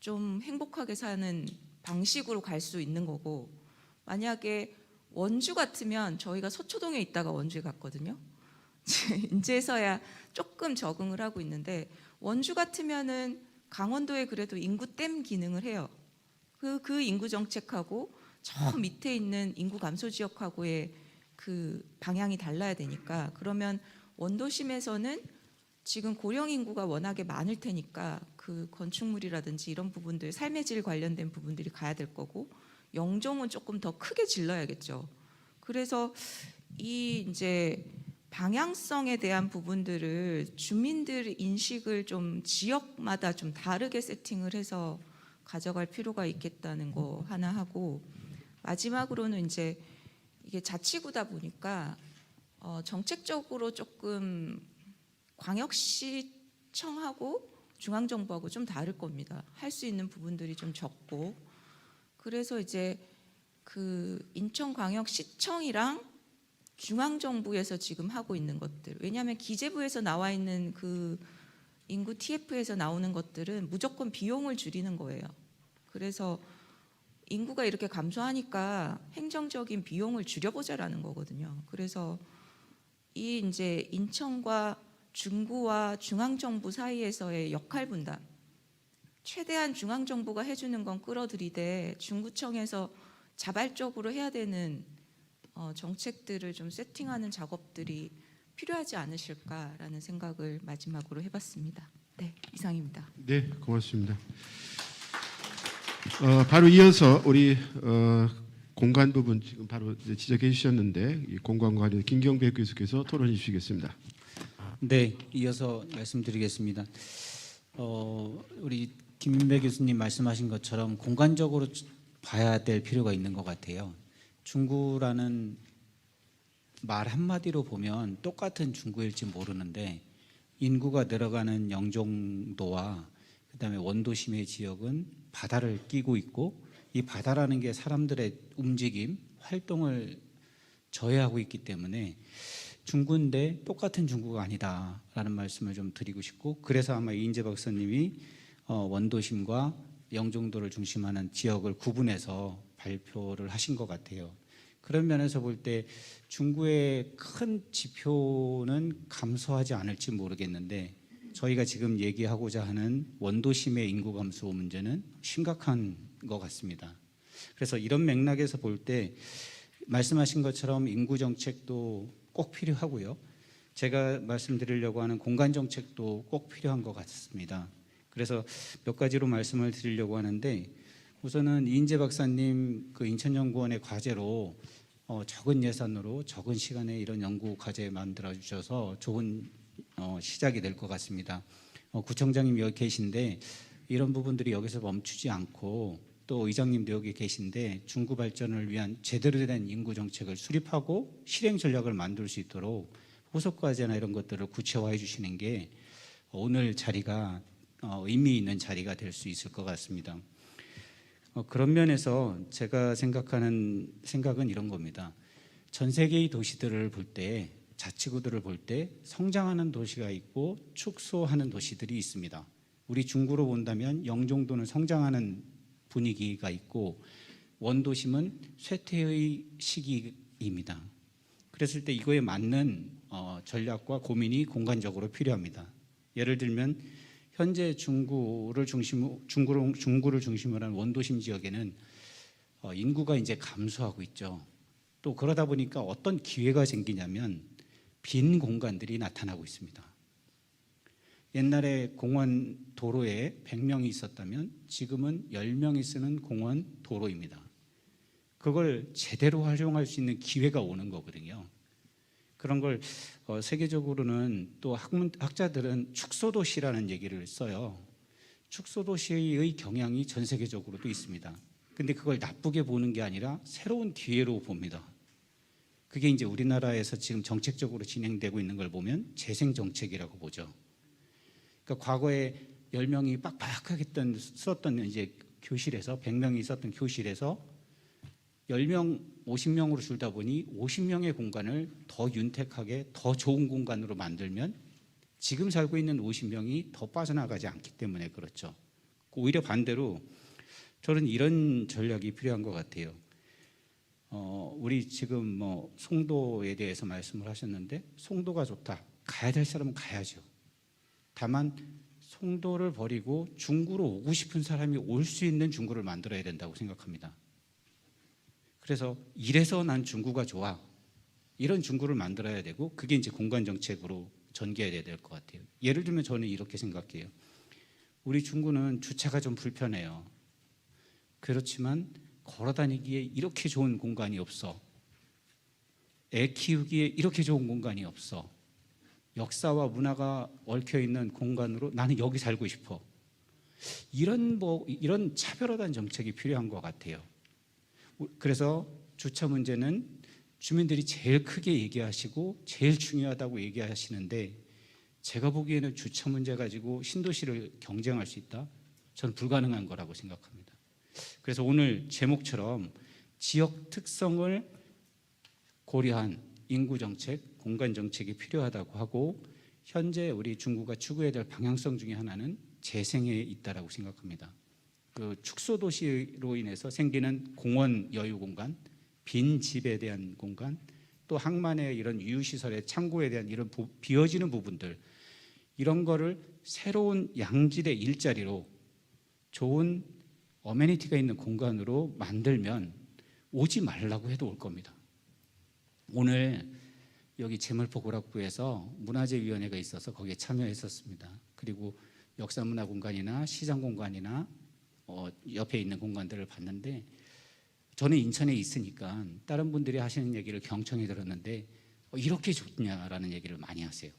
좀 행복하게 사는 방식으로 갈 수 있는 거고, 만약에 원주 같으면 저희가 서초동에 있다가 원주에 갔거든요. 이제서야 조금 적응을 하고 있는데, 원주 같으면은 강원도에 그래도 인구 댐 기능을 해요. 그 인구 정책하고 저 밑에 있는 인구 감소 지역하고의 그 방향이 달라야 되니까, 그러면 원도심에서는 지금 고령 인구가 워낙에 많을 테니까 그 건축물이라든지 이런 부분들, 삶의 질 관련된 부분들이 가야 될 거고, 영종은 조금 더 크게 질러야겠죠. 그래서 이 이제 방향성에 대한 부분들을 주민들 인식을 좀 지역마다 좀 다르게 세팅을 해서 가져갈 필요가 있겠다는 거 하나 하고, 마지막으로는 이제 이게 자치구다 보니까 정책적으로 조금 광역시청하고 중앙정부하고 좀 다를 겁니다. 할 수 있는 부분들이 좀 적고, 그래서 이제 그 인천광역시청이랑 중앙정부에서 지금 하고 있는 것들, 왜냐하면 기재부에서 나와 있는 그 인구 TF에서 나오는 것들은 무조건 비용을 줄이는 거예요. 그래서 인구가 이렇게 감소하니까 행정적인 비용을 줄여보자라는 거거든요. 그래서 이 이제 인천과 중구와 중앙정부 사이에서의 역할 분담, 최대한 중앙정부가 해주는 건 끌어들이되 중구청에서 자발적으로 해야 되는 정책들을 좀 세팅하는 작업들이 필요하지 않으실까라는 생각을 마지막으로 해봤습니다. 네, 이상입니다. 네, 고맙습니다. 바로 이어서 우리 공간 부분 지금 바로 이제 지적해 주셨는데, 이 공간과 관련 김경배 교수께서 토론해 주시겠습니다. 네, 이어서 말씀드리겠습니다. 우리 김민배 교수님 말씀하신 것처럼 공간적으로 봐야 될 필요가 있는 것 같아요. 중구라는 말 한마디로 보면 똑같은 중구일지 모르는데, 인구가 늘어가는 영종도와 그다음에 원도심의 지역은 바다를 끼고 있고, 이 바다라는 게 사람들의 움직임, 활동을 저해하고 있기 때문에 중구인데 똑같은 중구가 아니다라는 말씀을 좀 드리고 싶고, 그래서 아마 이인재 박사님이 원도심과 영종도를 중심하는 지역을 구분해서 발표를 하신 것 같아요. 그런 면에서 볼 때 중구의 큰 지표는 감소하지 않을지 모르겠는데, 저희가 지금 얘기하고자 하는 원도심의 인구 감소 문제는 심각한 것 같습니다. 그래서 이런 맥락에서 볼 때 말씀하신 것처럼 인구 정책도 꼭 필요하고요. 제가 말씀드리려고 하는 공간 정책도 꼭 필요한 것 같습니다. 그래서 몇 가지로 말씀을 드리려고 하는데, 우선은 이인재 박사님 그 인천연구원의 과제로 적은 예산으로 적은 시간에 이런 연구 과제 만들어 주셔서 좋은 시작이 될 것 같습니다. 구청장님 여기 계신데 이런 부분들이 여기서 멈추지 않고, 또 의장님도 여기 계신데 중구 발전을 위한 제대로 된 인구 정책을 수립하고 실행 전략을 만들 수 있도록 후속 과제나 이런 것들을 구체화해 주시는 게 오늘 자리가 의미 있는 자리가 될 수 있을 것 같습니다. 그런 면에서 제가 생각하는 생각은 이런 겁니다. 전 세계의 도시들을 볼 때 자치구들을 볼 때 성장하는 도시가 있고 축소하는 도시들이 있습니다. 우리 중구로 본다면 영종도는 성장하는 분위기가 있고 원도심은 쇠퇴의 시기입니다. 그랬을 때 이거에 맞는 전략과 고민이 공간적으로 필요합니다. 예를 들면 현재 중구를 중심으로 한 원도심 지역에는 인구가 이제 감소하고 있죠. 또 그러다 보니까 어떤 기회가 생기냐면 빈 공간들이 나타나고 있습니다. 옛날에 공원 도로에 100명이 있었다면 지금은 10명이 쓰는 공원 도로입니다. 그걸 제대로 활용할 수 있는 기회가 오는 거거든요. 그런 걸 세계적으로는 또 학자들은 축소도시라는 얘기를 써요. 축소도시의 경향이 전 세계적으로도 있습니다. 근데 그걸 나쁘게 보는 게 아니라 새로운 기회로 봅니다. 그게 이제 우리나라에서 지금 정책적으로 진행되고 있는 걸 보면 재생정책이라고 보죠. 그러니까 과거에 10명이 빡빡하게 썼던 이제 교실에서 100명이 있었던 교실에서 10명, 50명으로 줄다 보니 50명의 공간을 더 윤택하게 더 좋은 공간으로 만들면 지금 살고 있는 50명이 더 빠져나가지 않기 때문에 그렇죠. 오히려 반대로 저는 이런 전략이 필요한 것 같아요. 우리 지금 뭐 송도에 대해서 말씀을 하셨는데 송도가 좋다. 가야 될 사람은 가야죠. 다만 송도를 버리고 중구로 오고 싶은 사람이 올 수 있는 중구를 만들어야 된다고 생각합니다. 그래서 이래서 난 중구가 좋아. 이런 중구를 만들어야 되고 그게 이제 공간 정책으로 전개해야 될 것 같아요. 예를 들면 저는 이렇게 생각해요. 우리 중구는 주차가 좀 불편해요. 그렇지만 걸어 다니기에 이렇게 좋은 공간이 없어. 애 키우기에 이렇게 좋은 공간이 없어. 역사와 문화가 얽혀 있는 공간으로 나는 여기 살고 싶어. 이런 차별화된 정책이 필요한 것 같아요. 그래서 주차 문제는 주민들이 제일 크게 얘기하시고 제일 중요하다고 얘기하시는데 제가 보기에는 주차 문제 가지고 신도시를 경쟁할 수 있다? 저는 불가능한 거라고 생각합니다. 그래서 오늘 제목처럼 지역 특성을 고려한 인구정책, 공간정책이 필요하다고 하고 현재 우리 중구가 추구해야 될 방향성 중에 하나는 재생에 있다라고 생각합니다. 그 축소도시로 인해서 생기는 공원 여유 공간, 빈 집에 대한 공간, 또 항만의 이런 유유시설의 창고에 대한 이런 비어지는 부분들 이런 거를 새로운 양질의 일자리로 좋은 어메니티가 있는 공간으로 만들면 오지 말라고 해도 올 겁니다. 오늘 여기 제물포고락부에서 문화재위원회가 있어서 거기에 참여했었습니다. 그리고 역사문화공간이나 시장공간이나 옆에 있는 공간들을 봤는데 저는 인천에 있으니까 다른 분들이 하시는 얘기를 경청해 들었는데 이렇게 좋냐라는 얘기를 많이 하세요.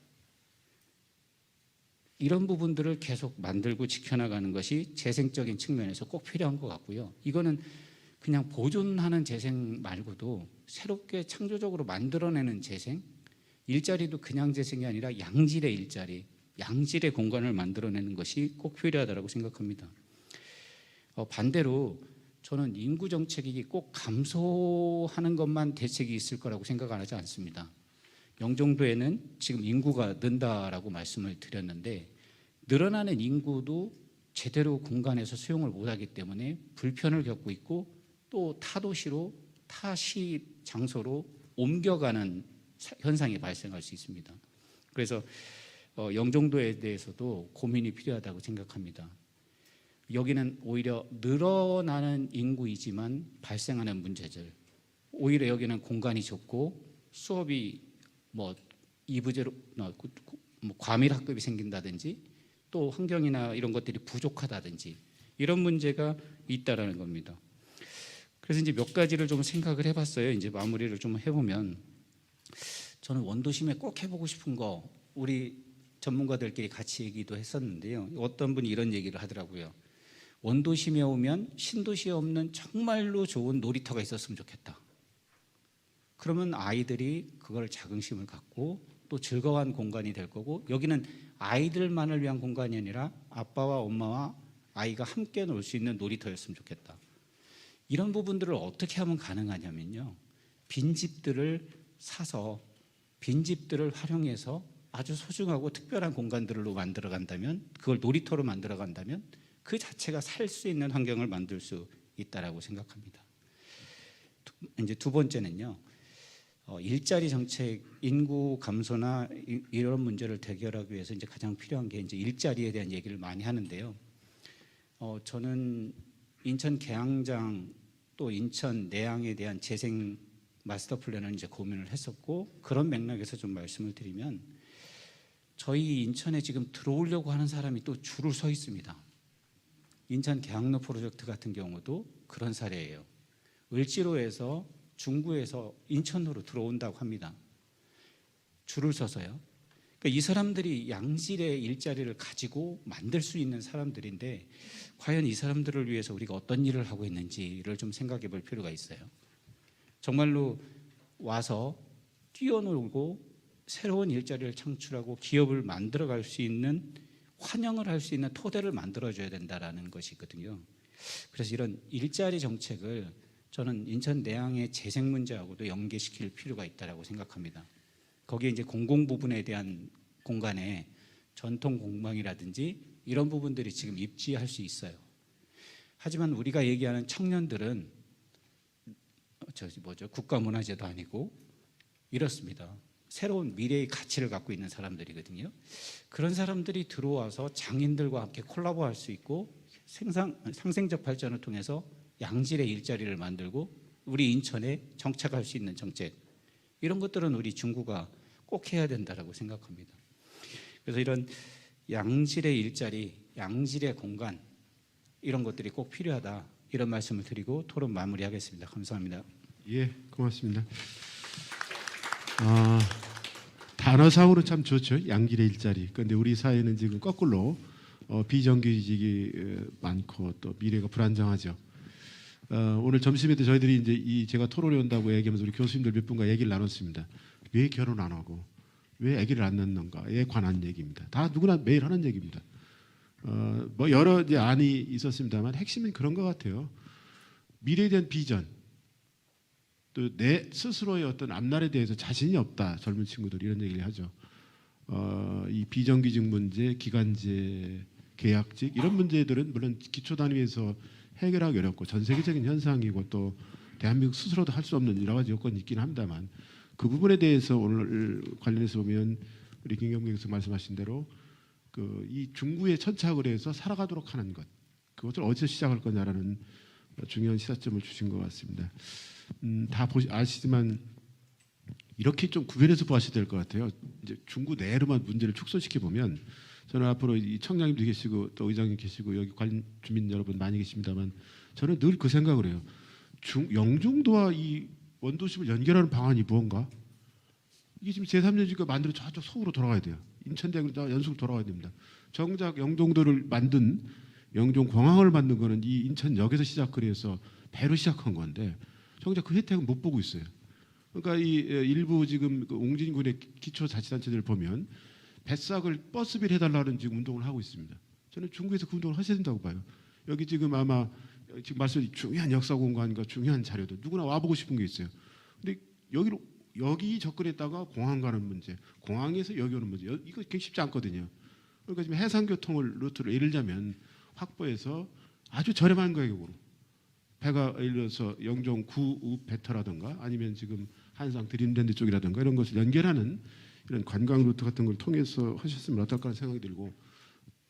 이런 부분들을 계속 만들고 지켜나가는 것이 재생적인 측면에서 꼭 필요한 것 같고요. 이거는 그냥 보존하는 재생 말고도 새롭게 창조적으로 만들어내는 재생, 일자리도 그냥 재생이 아니라 양질의 일자리, 양질의 공간을 만들어내는 것이 꼭 필요하다고 생각합니다. 반대로 저는 인구 정책이 꼭 감소하는 것만 대책이 있을 거라고 생각 안 하지 않습니다. 영종도에는 지금 인구가 는다라고 말씀을 드렸는데 늘어나는 인구도 제대로 공간에서 수용을 못하기 때문에 불편을 겪고 있고 또 타도시로 타시 장소로 옮겨가는 현상이 발생할 수 있습니다. 그래서 영종도에 대해서도 고민이 필요하다고 생각합니다. 여기는 오히려 늘어나는 인구이지만 발생하는 문제들, 오히려 여기는 공간이 좁고 수업이 이부제로 과밀 학급이 생긴다든지 또 환경이나 이런 것들이 부족하다든지 이런 문제가 있다라는 겁니다. 그래서 이제 몇 가지를 좀 생각을 해봤어요. 이제 마무리를 좀 해보면 저는 원도심에 꼭 해보고 싶은 거 우리 전문가들끼리 같이 얘기도 했었는데요. 어떤 분이 이런 얘기를 하더라고요. 원도심에 오면 신도시에 없는 정말로 좋은 놀이터가 있었으면 좋겠다. 그러면 아이들이 그걸 자긍심을 갖고 또 즐거운 공간이 될 거고 여기는 아이들만을 위한 공간이 아니라 아빠와 엄마와 아이가 함께 놀 수 있는 놀이터였으면 좋겠다. 이런 부분들을 어떻게 하면 가능하냐면요. 빈집들을 사서 빈집들을 활용해서 아주 소중하고 특별한 공간들로 만들어 간다면, 그걸 놀이터로 만들어 간다면 그 자체가 살 수 있는 환경을 만들 수 있다라고 생각합니다. 이제 두 번째는요. 일자리 정책, 인구 감소나 이런 문제를 해결하기 위해서 이제 가장 필요한 게 이제 일자리에 대한 얘기를 많이 하는데요. 저는 인천 계양장 또 인천 내양에 대한 재생 마스터 플랜을 이제 고민을 했었고, 그런 맥락에서 좀 말씀을 드리면 저희 인천에 지금 들어오려고 하는 사람이 또 줄을 서 있습니다. 인천 계양로 프로젝트 같은 경우도 그런 사례예요. 을지로에서 중구에서 인천으로 들어온다고 합니다. 줄을 서서요. 그러니까 이 사람들이 양질의 일자리를 가지고 만들 수 있는 사람들인데, 과연 이 사람들을 위해서 우리가 어떤 일을 하고 있는지를 좀 생각해 볼 필요가 있어요. 정말로 와서 뛰어놀고 새로운 일자리를 창출하고 기업을 만들어갈 수 있는, 환영을 할 수 있는 토대를 만들어줘야 된다라는 것이거든요. 그래서 이런 일자리 정책을 저는 인천 내양의 재생 문제하고도 연계시킬 필요가 있다고 생각합니다. 거기에 이제 공공 부분에 대한 공간에 전통 공방이라든지 이런 부분들이 지금 입지할 수 있어요. 하지만 우리가 얘기하는 청년들은 국가문화재도 아니고 이렇습니다. 새로운 미래의 가치를 갖고 있는 사람들이거든요. 그런 사람들이 들어와서 장인들과 함께 콜라보할 수 있고 상생적 발전을 통해서 양질의 일자리를 만들고 우리 인천에 정착할 수 있는 정책, 이런 것들은 우리 중구가 꼭 해야 된다고 생각합니다. 그래서 이런 양질의 일자리, 양질의 공간, 이런 것들이 꼭 필요하다, 이런 말씀을 드리고 토론 마무리하겠습니다. 감사합니다. 예, 고맙습니다. 단어상으로 참 좋죠. 양질의 일자리. 그런데 우리 사회는 지금 거꾸로 비정규직이 많고 또 미래가 불안정하죠. 오늘 점심에 때 저희들이 이제 제가 토론에 온다고 얘기하면서 우리 교수님들 몇 분과 얘기를 나눴습니다. 왜 결혼 안 하고 왜 아기를 안 낳는가에 관한 얘기입니다. 다 누구나 매일 하는 얘기입니다. 뭐 여러 이제 안이 있었습니다만 핵심은 그런 것 같아요. 미래에 대한 비전, 또 내 스스로의 어떤 앞날에 대해서 자신이 없다, 젊은 친구들 이런 얘기를 하죠. 이 비정규직 문제, 기간제, 계약직 이런 문제들은 물론 기초 단위에서 해결하기 어렵고 전 세계적인 현상이고 또 대한민국 스스로도 할 수 없는 여러 가지 요건이 있긴 합니다만, 그 부분에 대해서 오늘 관련해서 보면 우리 김경배 교수 말씀하신 대로 이 중구에 천착을 해서 살아가도록 하는 것, 그것을 어디서 시작할 거냐라는 중요한 시사점을 주신 것 같습니다. 다 아시지만 이렇게 좀 구별해서 보셔야 될 것 같아요. 이제 중구 내로만 문제를 축소시켜 보면, 저는 앞으로 이 청장님도 계시고 또 의장님 계시고 여기 관련 주민 여러분 많이 계십니다만, 저는 늘 그 생각을 해요. 영종도와 이 원도심을 연결하는 방안이 무언가? 이게 지금 제3년지가 만들어 저쪽 서울로 돌아가야 돼요. 인천대학로 연수로 돌아가야 됩니다. 정작 영종도를 만든, 영종공항을 만든 거는 이 인천역에서 시작을 해서 배로 시작한 건데 정작 그 혜택은 못 보고 있어요. 그러니까 이 일부 지금 옹진군의 기초자치단체들 보면 뱃삭을 버스비를 해달라는 지금 운동을 하고 있습니다. 저는 중구에서 그 운동을 하셔야 된다고 봐요. 여기 지금 아마 지금 말씀드린 중요한 역사 공간과 중요한 자료들 누구나 와보고 싶은 게 있어요. 근데 여기 접근했다가 공항 가는 문제, 공항에서 여기 오는 문제, 이거 쉽지 않거든요. 그러니까 지금 해상교통을 루트를 예를 들자면 확보해서 아주 저렴한 가격으로 배가 예를 들어서 영종 구 배터라든가 아니면 지금 한상 드림랜드 쪽이라든가 이런 것을 연결하는 이런 관광 루트 같은 걸 통해서 하셨으면 어떨까 하는 생각이 들고,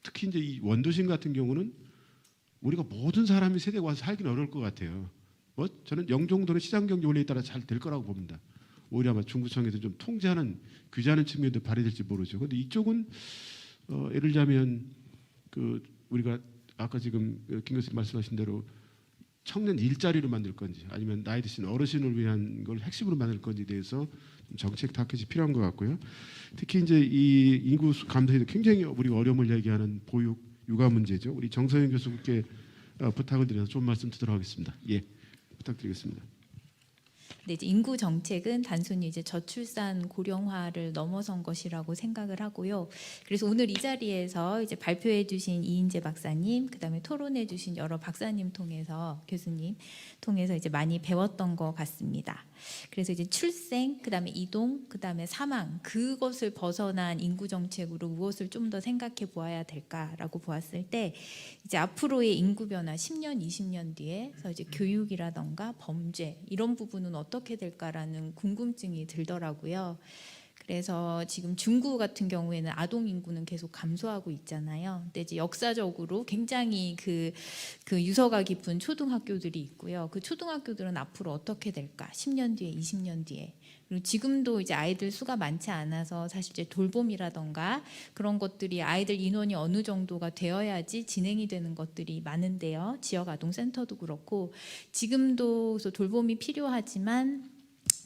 특히 이제 이 원도심 같은 경우는 우리가 모든 사람이 세대가 와서 살기는 어려울 것 같아요. 저는 영종도는 시장 경제 원리에 따라 잘 될 거라고 봅니다. 오히려 아마 중구청에서 좀 통제하는, 규제하는 측면도 발휘될지 모르죠. 그런데 이쪽은 예를 들자면 우리가 아까 지금 김 교수님 말씀하신 대로 청년 일자리로 만들 건지 아니면 나이 드신 어르신을 위한 걸 핵심으로 만들 건지에 대해서 좀 정책 타켓이 필요한 것 같고요. 특히 이제 이 인구 감소에도 굉장히 우리가 어려움을 얘기하는 보육, 육아 문제죠. 우리 정서영 교수께 부탁을 드려서 좀 말씀 드리도록 하겠습니다. 예, 부탁드리겠습니다. 근데 이제 인구 정책은 단순히 이제 저출산 고령화를 넘어선 것이라고 생각을 하고요. 그래서 오늘 이 자리에서 이제 발표해 주신 이인재 박사님, 그다음에 토론해 주신 여러 박사님 통해서 교수님 통해서 이제 많이 배웠던 것 같습니다. 그래서 이제 출생, 그다음에 이동, 그다음에 사망, 그것을 벗어난 인구 정책으로 무엇을 좀 더 생각해 보아야 될까라고 보았을 때 이제 앞으로의 인구 변화 10년, 20년 뒤에서 이제 교육이라던가 범죄 이런 부분은 어떻게 될까라는 궁금증이 들더라고요. 그래서 지금 중국 같은 경우에는 아동 인구는 계속 감소하고 있잖아요. 근데 이제 역사적으로 굉장히 그 유서가 깊은 초등학교들이 있고요. 그 초등학교들은 앞으로 어떻게 될까? 10년 뒤에, 20년 뒤에. 그리고 지금도 이제 아이들 수가 많지 않아서 사실 이제 돌봄이라던가 그런 것들이 아이들 인원이 어느 정도가 되어야지 진행이 되는 것들이 많은데요. 지역 아동센터도 그렇고 지금도 돌봄이 필요하지만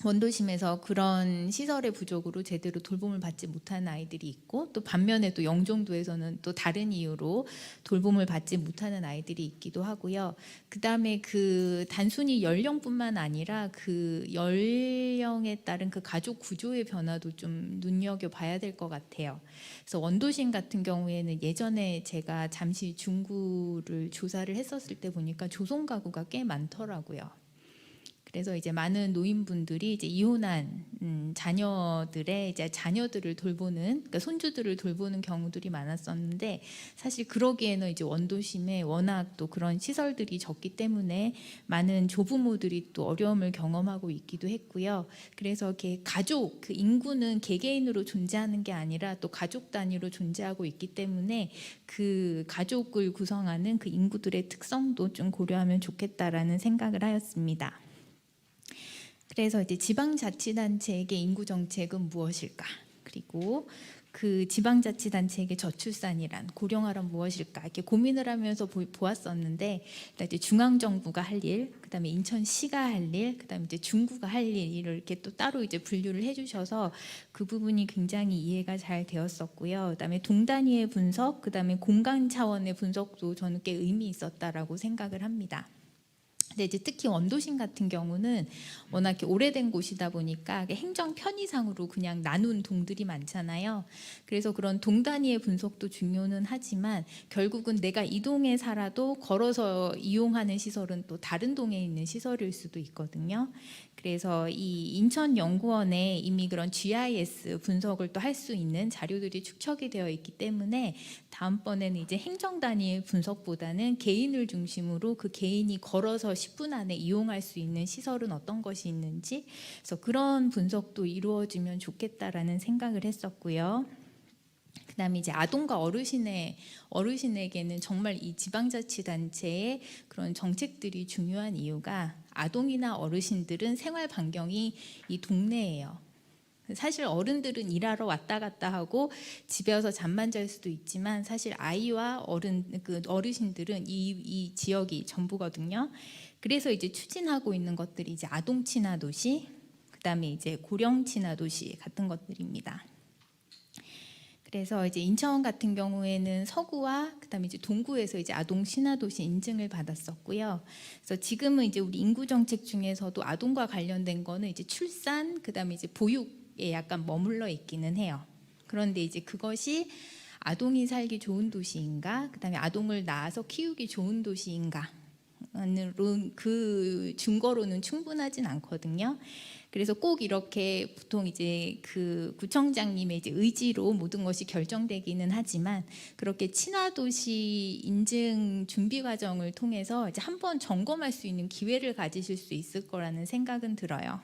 원도심에서 그런 시설의 부족으로 제대로 돌봄을 받지 못하는 아이들이 있고 또 반면에 또 영종도에서는 또 다른 이유로 돌봄을 받지 못하는 아이들이 있기도 하고요. 그다음에 그 단순히 연령뿐만 아니라 그 연령에 따른 그 가족 구조의 변화도 좀 눈여겨봐야 될 것 같아요. 그래서 원도심 같은 경우에는 예전에 제가 잠시 중구를 조사를 했었을 때 보니까 조성 가구가 꽤 많더라고요. 그래서 이제 많은 노인분들이 이제 이혼한 자녀들의 이제 자녀들을 돌보는, 그러니까 손주들을 돌보는 경우들이 많았었는데 사실 그러기에는 이제 원도심에 워낙 또 그런 시설들이 적기 때문에 많은 조부모들이 또 어려움을 경험하고 있기도 했고요. 그래서 이렇게 가족, 그 인구는 개개인으로 존재하는 게 아니라 또 가족 단위로 존재하고 있기 때문에 그 가족을 구성하는 그 인구들의 특성도 좀 고려하면 좋겠다라는 생각을 하였습니다. 그래서 이제 지방자치단체에게 인구 정책은 무엇일까? 그리고 그 지방자치단체에게 저출산이란 고령화란 무엇일까? 이렇게 고민을 하면서 보았었는데 이제 중앙정부가 할 일, 그다음에 인천시가 할 일, 그다음에 이제 중구가 할 일을 이렇게 또 따로 이제 분류를 해주셔서 그 부분이 굉장히 이해가 잘 되었었고요. 그다음에 동단위의 분석, 그다음에 공간 차원의 분석도 저는 꽤 의미 있었다라고 생각을 합니다. 근데 이제 특히 원도심 같은 경우는 워낙 이렇게 오래된 곳이다 보니까 행정 편의상으로 그냥 나눈 동들이 많잖아요. 그래서 그런 동 단위의 분석도 중요는 하지만 결국은 내가 이 동에 살아도 걸어서 이용하는 시설은 또 다른 동에 있는 시설일 수도 있거든요. 그래서 이 인천연구원에 이미 그런 GIS 분석을 또 할 수 있는 자료들이 축적이 되어 있기 때문에 다음번에는 이제 행정 단위의 분석보다는 개인을 중심으로 그 개인이 걸어서 10분 안에 이용할 수 있는 시설은 어떤 것이 있는지, 그래서 그런 분석도 이루어지면 좋겠다라는 생각을 했었고요. 그다음에 이제 아동과 어르신에게는 정말 이 지방자치단체의 그런 정책들이 중요한 이유가 아동이나 어르신들은 생활 반경이 이 동네예요. 사실 어른들은 일하러 왔다 갔다 하고 집에 와서 잠만 잘 수도 있지만 사실 아이와 어르신들은 이 지역이 전부거든요. 그래서 이제 추진하고 있는 것들이 이제 아동 친화 도시, 그다음에 이제 고령 친화 도시 같은 것들입니다. 그래서 이제 인천 같은 경우에는 서구와 그다음에 이제 동구에서 이제 아동 친화 도시 인증을 받았었고요. 그래서 지금은 이제 우리 인구 정책 중에서도 아동과 관련된 거는 이제 출산, 그다음에 이제 보육에 약간 머물러 있기는 해요. 그런데 이제 그것이 아동이 살기 좋은 도시인가, 그다음에 아동을 낳아서 키우기 좋은 도시인가, 그 증거로는 충분하진 않거든요. 그래서 꼭 이렇게 보통 이제 그 구청장님의 이제 의지로 모든 것이 결정되기는 하지만 그렇게 친화도시 인증 준비 과정을 통해서 이제 한번 점검할 수 있는 기회를 가지실 수 있을 거라는 생각은 들어요.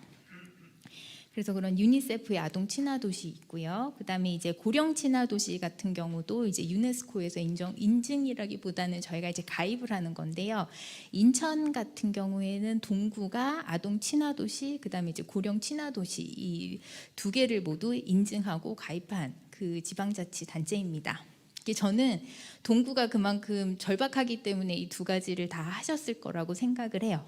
그래서 그런 유니세프의 아동 친화 도시 있고요. 그다음에 이제 고령 친화 도시 같은 경우도 이제 유네스코에서 인증이라기보다는 저희가 이제 가입을 하는 건데요. 인천 같은 경우에는 동구가 아동 친화 도시, 그다음에 이제 고령 친화 도시 이 두 개를 모두 인증하고 가입한 그 지방자치 단체입니다. 저는 동구가 그만큼 절박하기 때문에 이 두 가지를 다 하셨을 거라고 생각을 해요.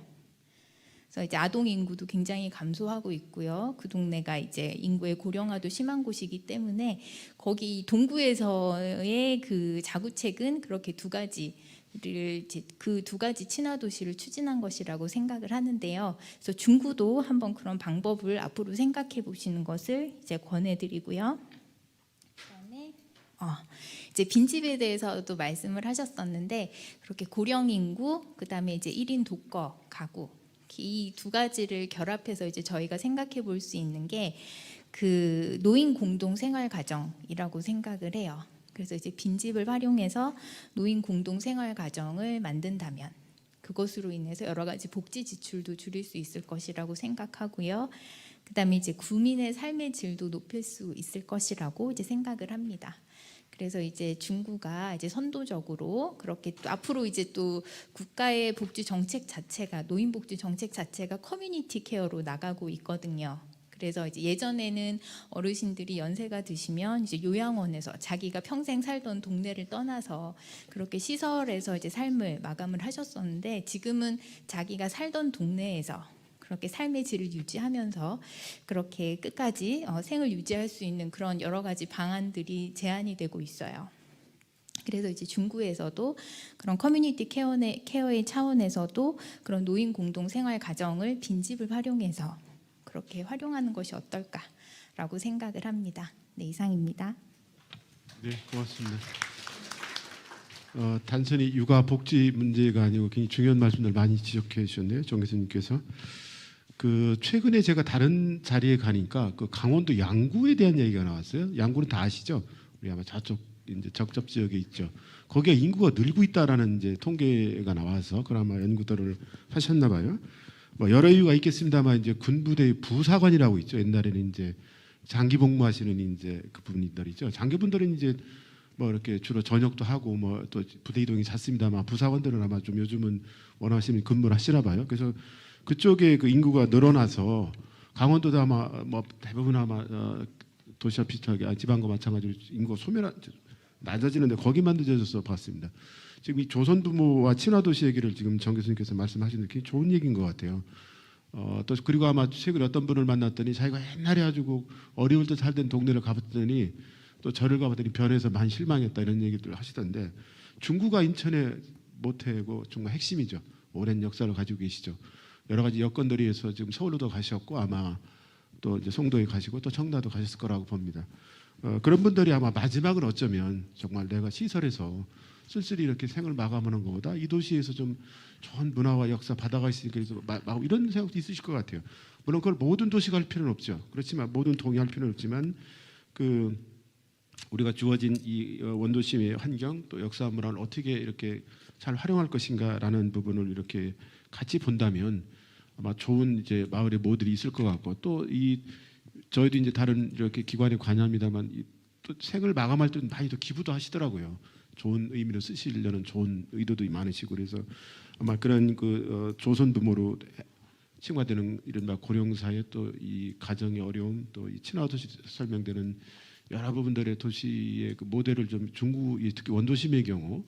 그래서 이제 아동 인구도 굉장히 감소하고 있고요. 그 동네가 이제 인구의 고령화도 심한 곳이기 때문에 거기 동구에서의 그 자구책은 그렇게 두 가지를 그 두 가지 친화 도시를 추진한 것이라고 생각을 하는데요. 그래서 중구도 한번 그런 방법을 앞으로 생각해 보시는 것을 이제 권해드리고요. 그다음에 이제 빈집에 대해서도 말씀을 하셨었는데 그렇게 고령 인구, 그다음에 이제 1인 독거 가구 이 두 가지를 결합해서 이제 저희가 생각해 볼 수 있는 게 그 노인 공동 생활 가정이라고 생각을 해요. 그래서 이제 빈집을 활용해서 노인 공동 생활 가정을 만든다면 그것으로 인해서 여러 가지 복지 지출도 줄일 수 있을 것이라고 생각하고요. 그다음에 이제 국민의 삶의 질도 높일 수 있을 것이라고 이제 생각을 합니다. 그래서 이제 중구가 이제 선도적으로 그렇게 또 앞으로 이제 또 국가의 복지 정책 자체가 노인 복지 정책 자체가 커뮤니티 케어로 나가고 있거든요. 그래서 이제 예전에는 어르신들이 연세가 드시면 이제 요양원에서 자기가 평생 살던 동네를 떠나서 그렇게 시설에서 이제 삶을 마감을 하셨었는데 지금은 자기가 살던 동네에서 그렇게 삶의 질을 유지하면서 그렇게 끝까지 생을 유지할 수 있는 그런 여러 가지 방안들이 제안이 되고 있어요. 그래서 이제 중구에서도 그런 커뮤니티 케어의 차원에서도 그런 노인 공동 생활 가정을 빈집을 활용해서 그렇게 활용하는 것이 어떨까라고 생각을 합니다. 네, 이상입니다. 네, 고맙습니다. 단순히 육아 복지 문제가 아니고 굉장히 중요한 말씀들 많이 지적해 주셨네요, 정 교수님께서. 그 최근에 제가 다른 자리에 가니까 그 강원도 양구에 대한 얘기가 나왔어요. 양구는 다 아시죠? 우리 아마 저쪽 이제 적접 지역에 있죠. 거기가 인구가 늘고 있다라는 이제 통계가 나와서 그나마 연구들을 하셨나 봐요. 뭐 여러 이유가 있겠습니다만 이제 군부대 부사관이라고 있죠. 옛날에는 이제 장기 복무하시는 이제 그분들이죠. 장교분들은 이제 뭐 이렇게 주로 저녁도 하고 뭐 또 부대 이동이 잦습니다만 부사관들은 아마 좀 요즘은 원하시면 근무를 하시나 봐요. 그래서 그쪽에 그 인구가 늘어나서 강원도도 아마 뭐 대부분 아마 도시와 비슷하게 지방과 마찬가지로 인구가 낮아지는데 거기만 늦어져서 봤습니다. 지금 이 조선 부모와 친화 도시 얘기를 지금 정 교수님께서 말씀하시는 게 좋은 얘기인 것 같아요. 또 그리고 아마 최근에 어떤 분을 만났더니 자기가 옛날에 아주 어려울 때 살던 동네를 가봤더니 또 절을 가봤더니 변해서 많이 실망했다 이런 얘기들 하시던데 중구가 인천의 모태고 정말 핵심이죠. 오랜 역사를 가지고 계시죠. 여러 가지 여건들이 해서 지금 서울로도 가셨고 아마 또 이제 송도에 가시고 또 청라도 가셨을 거라고 봅니다. 그런 분들이 아마 마지막은 어쩌면 정말 내가 시설에서 쓸쓸히 이렇게 생을 마감하는 것보다 이 도시에서 좀 좋은 문화와 역사 받아가 있으니까 이런 생각도 있으실 것 같아요. 물론 그걸 모든 도시가 할 필요는 없죠. 그렇지만 모든 동의할 필요는 없지만 그 우리가 주어진 이 원도심의 환경 또 역사 문화를 어떻게 이렇게 잘 활용할 것인가라는 부분을 이렇게 같이 본다면 아마 좋은 이제 마을의 모델이 있을 것 같고 또 이 저희도 이제 다른 이렇게 기관에 관여합니다만 또 생을 마감할 때 많이 또 기부도 하시더라고요. 좋은 의미로 쓰시려는 좋은 의도도 많으시고 그래서 아마 그런 그 조선 부모로 칭화되는 이른바 고령사의 또 이 가정의 어려움 또 이 친화 도시 설명되는 여러 부분들의 도시의 그 모델을 좀 중구 특히 원도심의 경우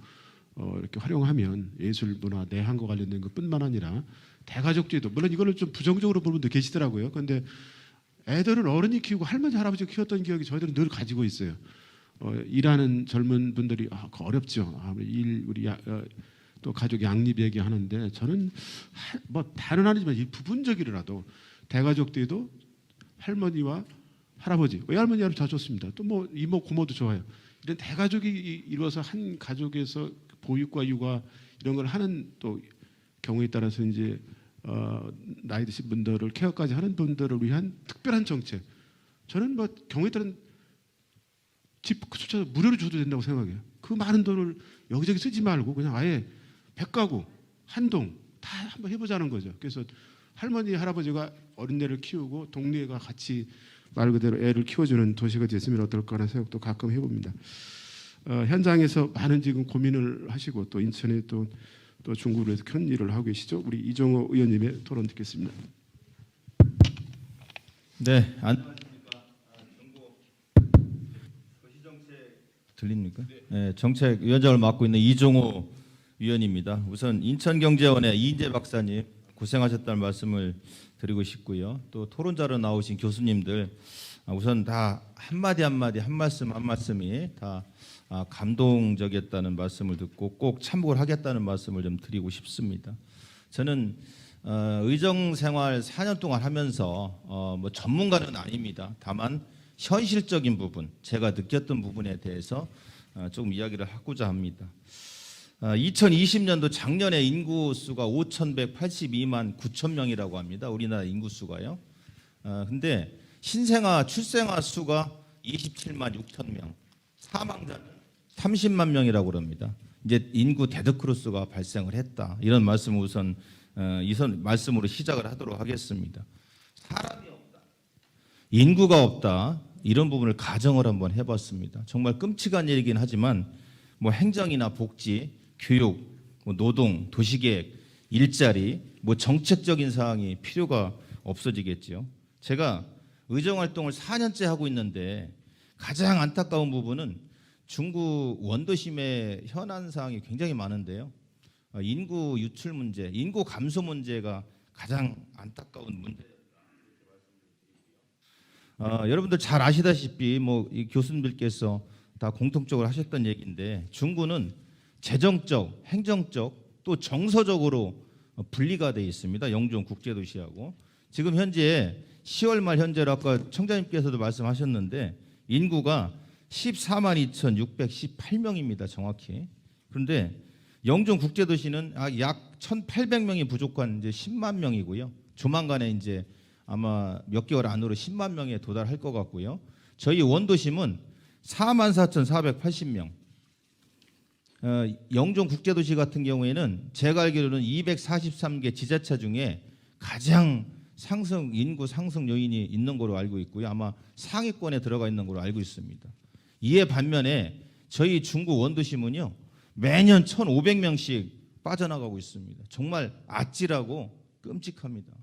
이렇게 활용하면 예술 문화 내한과 관련된 것뿐만 아니라 대가족제도 물론 이거를 좀 부정적으로 보는 분도 계시더라고요. 그런데 애들은 어른이 키우고 할머니 할아버지가 키웠던 기억이 저희들은 늘 가지고 있어요. 일하는 젊은 분들이 어렵죠. 우리 또 가족 양립 얘기하는데 저는 뭐 다른 아니지만 이 부분적이라도 대가족들도 할머니와 할아버지, 외할머니 할아버지 다 좋습니다. 또 뭐 이모 고모도 좋아요. 이런 대가족이 이루어서 한 가족에서 보육과 육아 이런 걸 하는 또 경우에 따라서 이제 나이 드신 분들을 케어까지 하는 분들을 위한 특별한 정책. 저는 뭐 경우에 따른 집 숫자 무료로 줘도 된다고 생각해요. 그 많은 돈을 여기저기 쓰지 말고 그냥 아예 100가구 한 동 다 한번 해보자는 거죠. 그래서 할머니 할아버지가 어린애를 키우고 동네가 같이 말 그대로 애를 키워주는 도시가 됐으면 어떨까 하는 생각도 가끔 해봅니다. 현장에서 많은 지금 고민을 하시고 또 인천에 또 중구를 해서 큰 일을 하고 계시죠. 우리 이종호 의원님의 토론 듣겠습니다. 네, 들립니까? 네, 정책위원장을 맡고 있는 이종호 위원입니다. 우선 인천경제원의 이인재 박사님 고생하셨다는 말씀을 드리고 싶고요. 또 토론자로 나오신 교수님들 우선 다 한마디 한마디 한 말씀이 다 감동적이었다는 말씀을 듣고 꼭 참고를 하겠다는 말씀을 좀 드리고 싶습니다. 저는 의정 생활 4년 동안 하면서 뭐 전문가는 아닙니다. 다만 현실적인 부분, 제가 느꼈던 부분에 대해서 조금 이야기를 하고자 합니다. 2020년도 작년에 인구 수가 5,182만 9천 명이라고 합니다. 우리나라 인구 수가요. 근데 신생아 출생아 수가 27만 6천 명, 사망자는 30만 명이라고 합니다. 이제 인구 데드크로스가 발생을 했다. 이런 말씀을 우선 말씀으로 시작을 하도록 하겠습니다. 사람이 없다, 인구가 없다, 이런 부분을 가정을 한번 해봤습니다. 정말 끔찍한 일이긴 하지만 뭐 행정이나 복지, 교육, 뭐 노동, 도시계획, 일자리, 뭐 정책적인 사항이 필요가 없어지겠죠. 제가 의정활동을 4년째 하고 있는데 가장 안타까운 부분은 중구 원도심의 현안 사항이 굉장히 많은데요. 인구 유출 문제, 인구 감소 문제가 가장 안타까운 문제입니다. 여러분들 잘 아시다시피 뭐 이 교수님들께서 다 공통적으로 하셨던 얘기인데 중구는 재정적, 행정적 또 정서적으로 분리가 되어 있습니다. 영종 국제도시하고 지금 현재 10월 말 현재로 아까 청장님께서도 말씀하셨는데 인구가 14만 2,618명입니다. 정확히. 그런데 영종 국제도시는 약 1,800명이 부족한 이제 10만 명이고요. 조만간에 이제 아마 몇 개월 안으로 10만 명에 도달할 것 같고요. 저희 원도심은 44,480명. 영종 국제도시 같은 경우에는 제가 알기로는 243개 지자체 중에 가장 인구 상승 요인이 있는 걸로 알고 있고요. 아마 상위권에 들어가 있는 걸로 알고 있습니다. 이에 반면에 저희 중구 원도심은요. 매년 1,500명씩 빠져나가고 있습니다. 정말 아찔하고 끔찍합니다.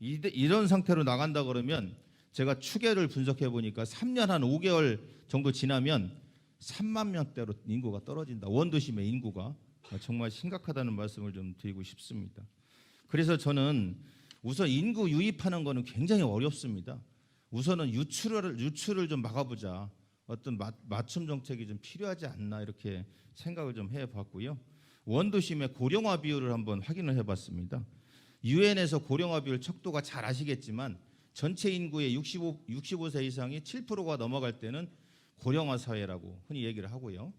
이런 상태로 나간다 그러면 제가 추계를 분석해 보니까 3년 한 5개월 정도 지나면 3만 명대로 인구가 떨어진다. 원도심의 인구가 정말 심각하다는 말씀을 좀 드리고 싶습니다. 그래서 저는 우선 인구 유입하는 거는 굉장히 어렵습니다. 우선은 유출을 좀 막아보자. 어떤 맞춤 정책이 좀 필요하지 않나 이렇게 생각을 좀 해봤고요. 원도심의 고령화 비율을 한번 확인을 해봤습니다. 유엔에서 고령화 비율 척도가 잘 아시겠지만 전체 인구의 65세 이상이 7%가 넘어갈 때는 고령화 사회라고 흔히 얘기를 하고요.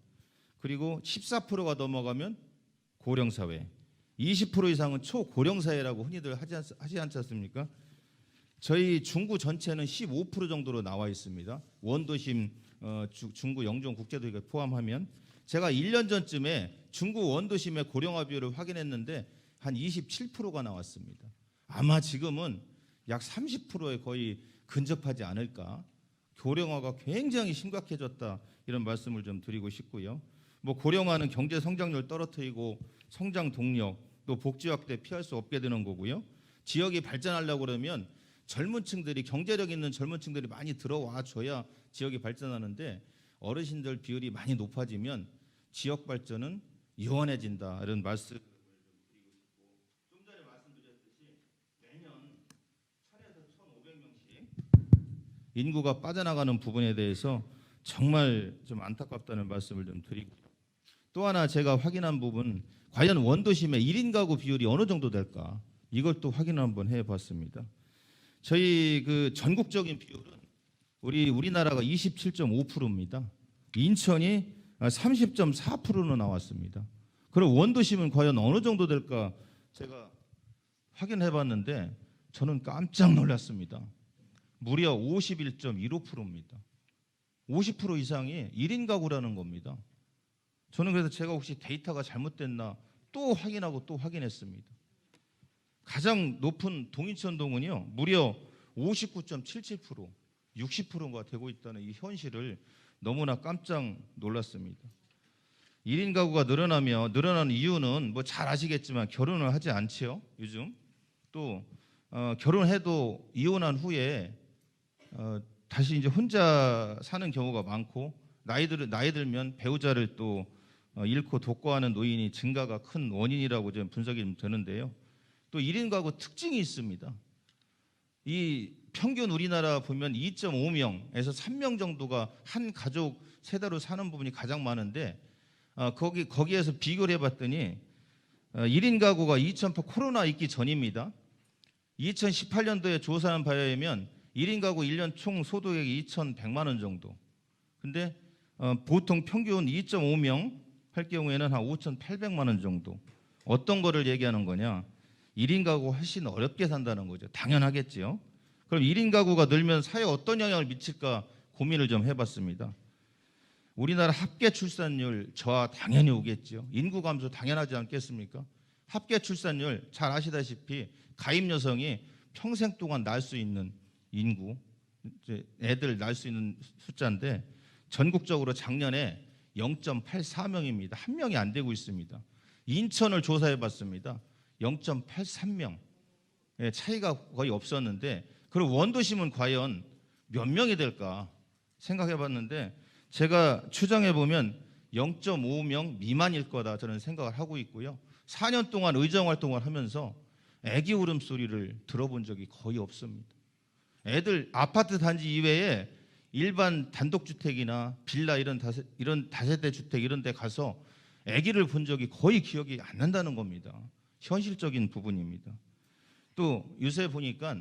그리고 14%가 넘어가면 고령 사회, 20% 이상은 초고령 사회라고 흔히들 하지 않지 않습니까? 저희 중구 전체는 15% 정도로 나와 있습니다. 원도심 중구 영종 국제도시가 포함하면 제가 1년 전쯤에 중구 원도심의 고령화 비율을 확인했는데 한 27%가 나왔습니다. 아마 지금은 약 30%에 거의 근접하지 않을까. 고령화가 굉장히 심각해졌다 이런 말씀을 좀 드리고 싶고요. 뭐 고령화는 경제 성장률 떨어뜨리고 성장 동력 또 복지 확대 피할 수 없게 되는 거고요. 지역이 발전하려고 그러면 젊은 층들이 경제력 있는 젊은 층들이 많이 들어와 줘야 지역이 발전하는데 어르신들 비율이 많이 높아지면 지역 발전은 요원해진다 이런 말씀. 좀 전에 말씀드렸듯이 매년 1,000에서 1,500명씩 인구가 빠져나가는 부분에 대해서 정말 좀 안타깝다는 말씀을 좀 드리고 또 하나 제가 확인한 부분 과연 원도심의 1인 가구 비율이 어느 정도 될까 이걸 또 확인을 한번 해봤습니다. 저희 그 전국적인 비율은 우리나라가 27.5%입니다. 인천이 30.4%로 나왔습니다. 그럼 원도심은 과연 어느 정도 될까 제가 확인해봤는데 저는 깜짝 놀랐습니다. 무려 51.15%입니다. 50% 이상이 1인 가구라는 겁니다. 저는 그래서 제가 혹시 데이터가 잘못됐나 또 확인하고 또 확인했습니다. 가장 높은 동인천동은요 무려 59.77%, 60%가 되고 있다는 이 현실을 너무나 깜짝 놀랐습니다. 1인 가구가 늘어나는 이유는 뭐 잘 아시겠지만 결혼을 하지 않지요. 요즘 또 결혼해도 이혼한 후에 다시 이제 혼자 사는 경우가 많고 나이 들면 배우자를 또 잃고 독거하는 노인이 증가가 큰 원인이라고 좀 분석이 되는데요. 또 1인 가구 특징이 있습니다. 이 평균 우리나라 보면 2.5명에서 3명 정도가 한 가족 세대로 사는 부분이 가장 많은데 거기에서 비교를 해봤더니 1인 가구가 2008 코로나 있기 전입니다. 2018년도에 조사한 바에 의하면 1인 가구 1년 총 소득액이 2,100만 원 정도. 근데 보통 평균 2.5명 할 경우에는 한 5,800만 원 정도. 어떤 거를 얘기하는 거냐? 1인 가구가 훨씬 어렵게 산다는 거죠. 당연하겠지요. 그럼 1인 가구가 늘면 사회에 어떤 영향을 미칠까 고민을 좀 해봤습니다. 우리나라 합계 출산율 저하 당연히 오겠죠. 인구 감소 당연하지 않겠습니까? 합계 출산율 잘 아시다시피 가입 여성이 평생 동안 낳을 수 있는 인구, 애들 낳을 수 있는 숫자인데 전국적으로 작년에 0.84명입니다. 한 명이 안 되고 있습니다. 인천을 조사해봤습니다. 0.83명. 차이가 거의 없었는데 그리고 원도심은 과연 몇 명이 될까 생각해봤는데 제가 추정해보면 0.5명 미만일 거다 저는 생각을 하고 있고요. 4년 동안 의정활동을 하면서 애기 울음소리를 들어본 적이 거의 없습니다. 애들 아파트 단지 이외에 일반 단독주택이나 빌라 이런 다세대 주택 이런 데 가서 애기를 본 적이 거의 기억이 안 난다는 겁니다. 현실적인 부분입니다. 또 요새 보니까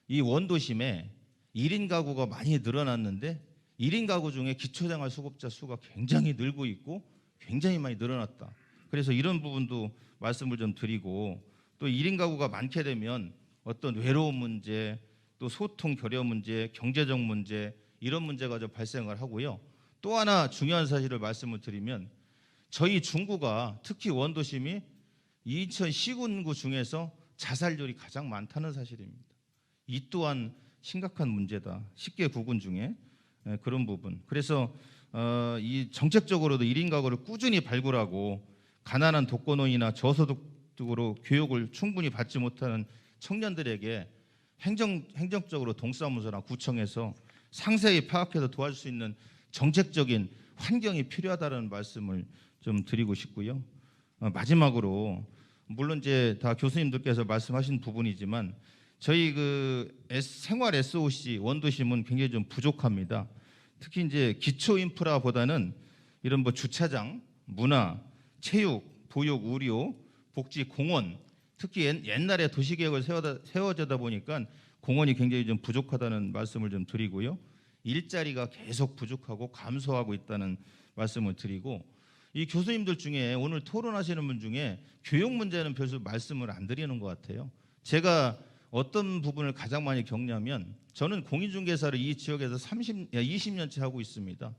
이 원도심에 1인 가구가 많이 늘어났는데 1인 가구 중에 기초생활수급자 수가 굉장히 늘고 있고 굉장히 많이 늘어났다. 그래서 이런 부분도 말씀을 좀 드리고 또 1인 가구가 많게 되면 어떤 외로움 문제 또 소통 결여 문제 경제적 문제 이런 문제가 좀 발생을 하고요. 또 하나 중요한 사실을 말씀을 드리면 저희 중구가 특히 원도심이 인천 시군구 중에서 자살률이 가장 많다는 사실입니다. 이 또한 심각한 문제다. 10개 구군 중에 그런 부분. 그래서 이 정책적으로도 1인 가구를 꾸준히 발굴하고 가난한 독거노인이나 저소득으로 교육을 충분히 받지 못하는 청년들에게 행정적으로 동사무소나 구청에서 상세히 파악해서 도와줄 수 있는 정책적인 환경이 필요하다는 말씀을 좀 드리고 싶고요. 마지막으로 물론 이제 다 교수님들께서 말씀하신 부분이지만 저희 생활 SOC 원도심은 굉장히 좀 부족합니다. 특히 이제 기초 인프라보다는 이런 뭐 주차장, 문화, 체육, 보육, 의료, 복지, 공원 특히 옛날에 도시계획을 세워지다 보니까 공원이 굉장히 좀 부족하다는 말씀을 좀 드리고요. 일자리가 계속 부족하고 감소하고 있다는 말씀을 드리고 이 교수님들 중에 오늘 토론하시는 분 중에 교육 문제는 별로 말씀을 안 드리는 것 같아요. 제가 어떤 부분을 가장 많이 겪냐면 저는 공인중개사를 이 지역에서 20년째 하고 있습니다.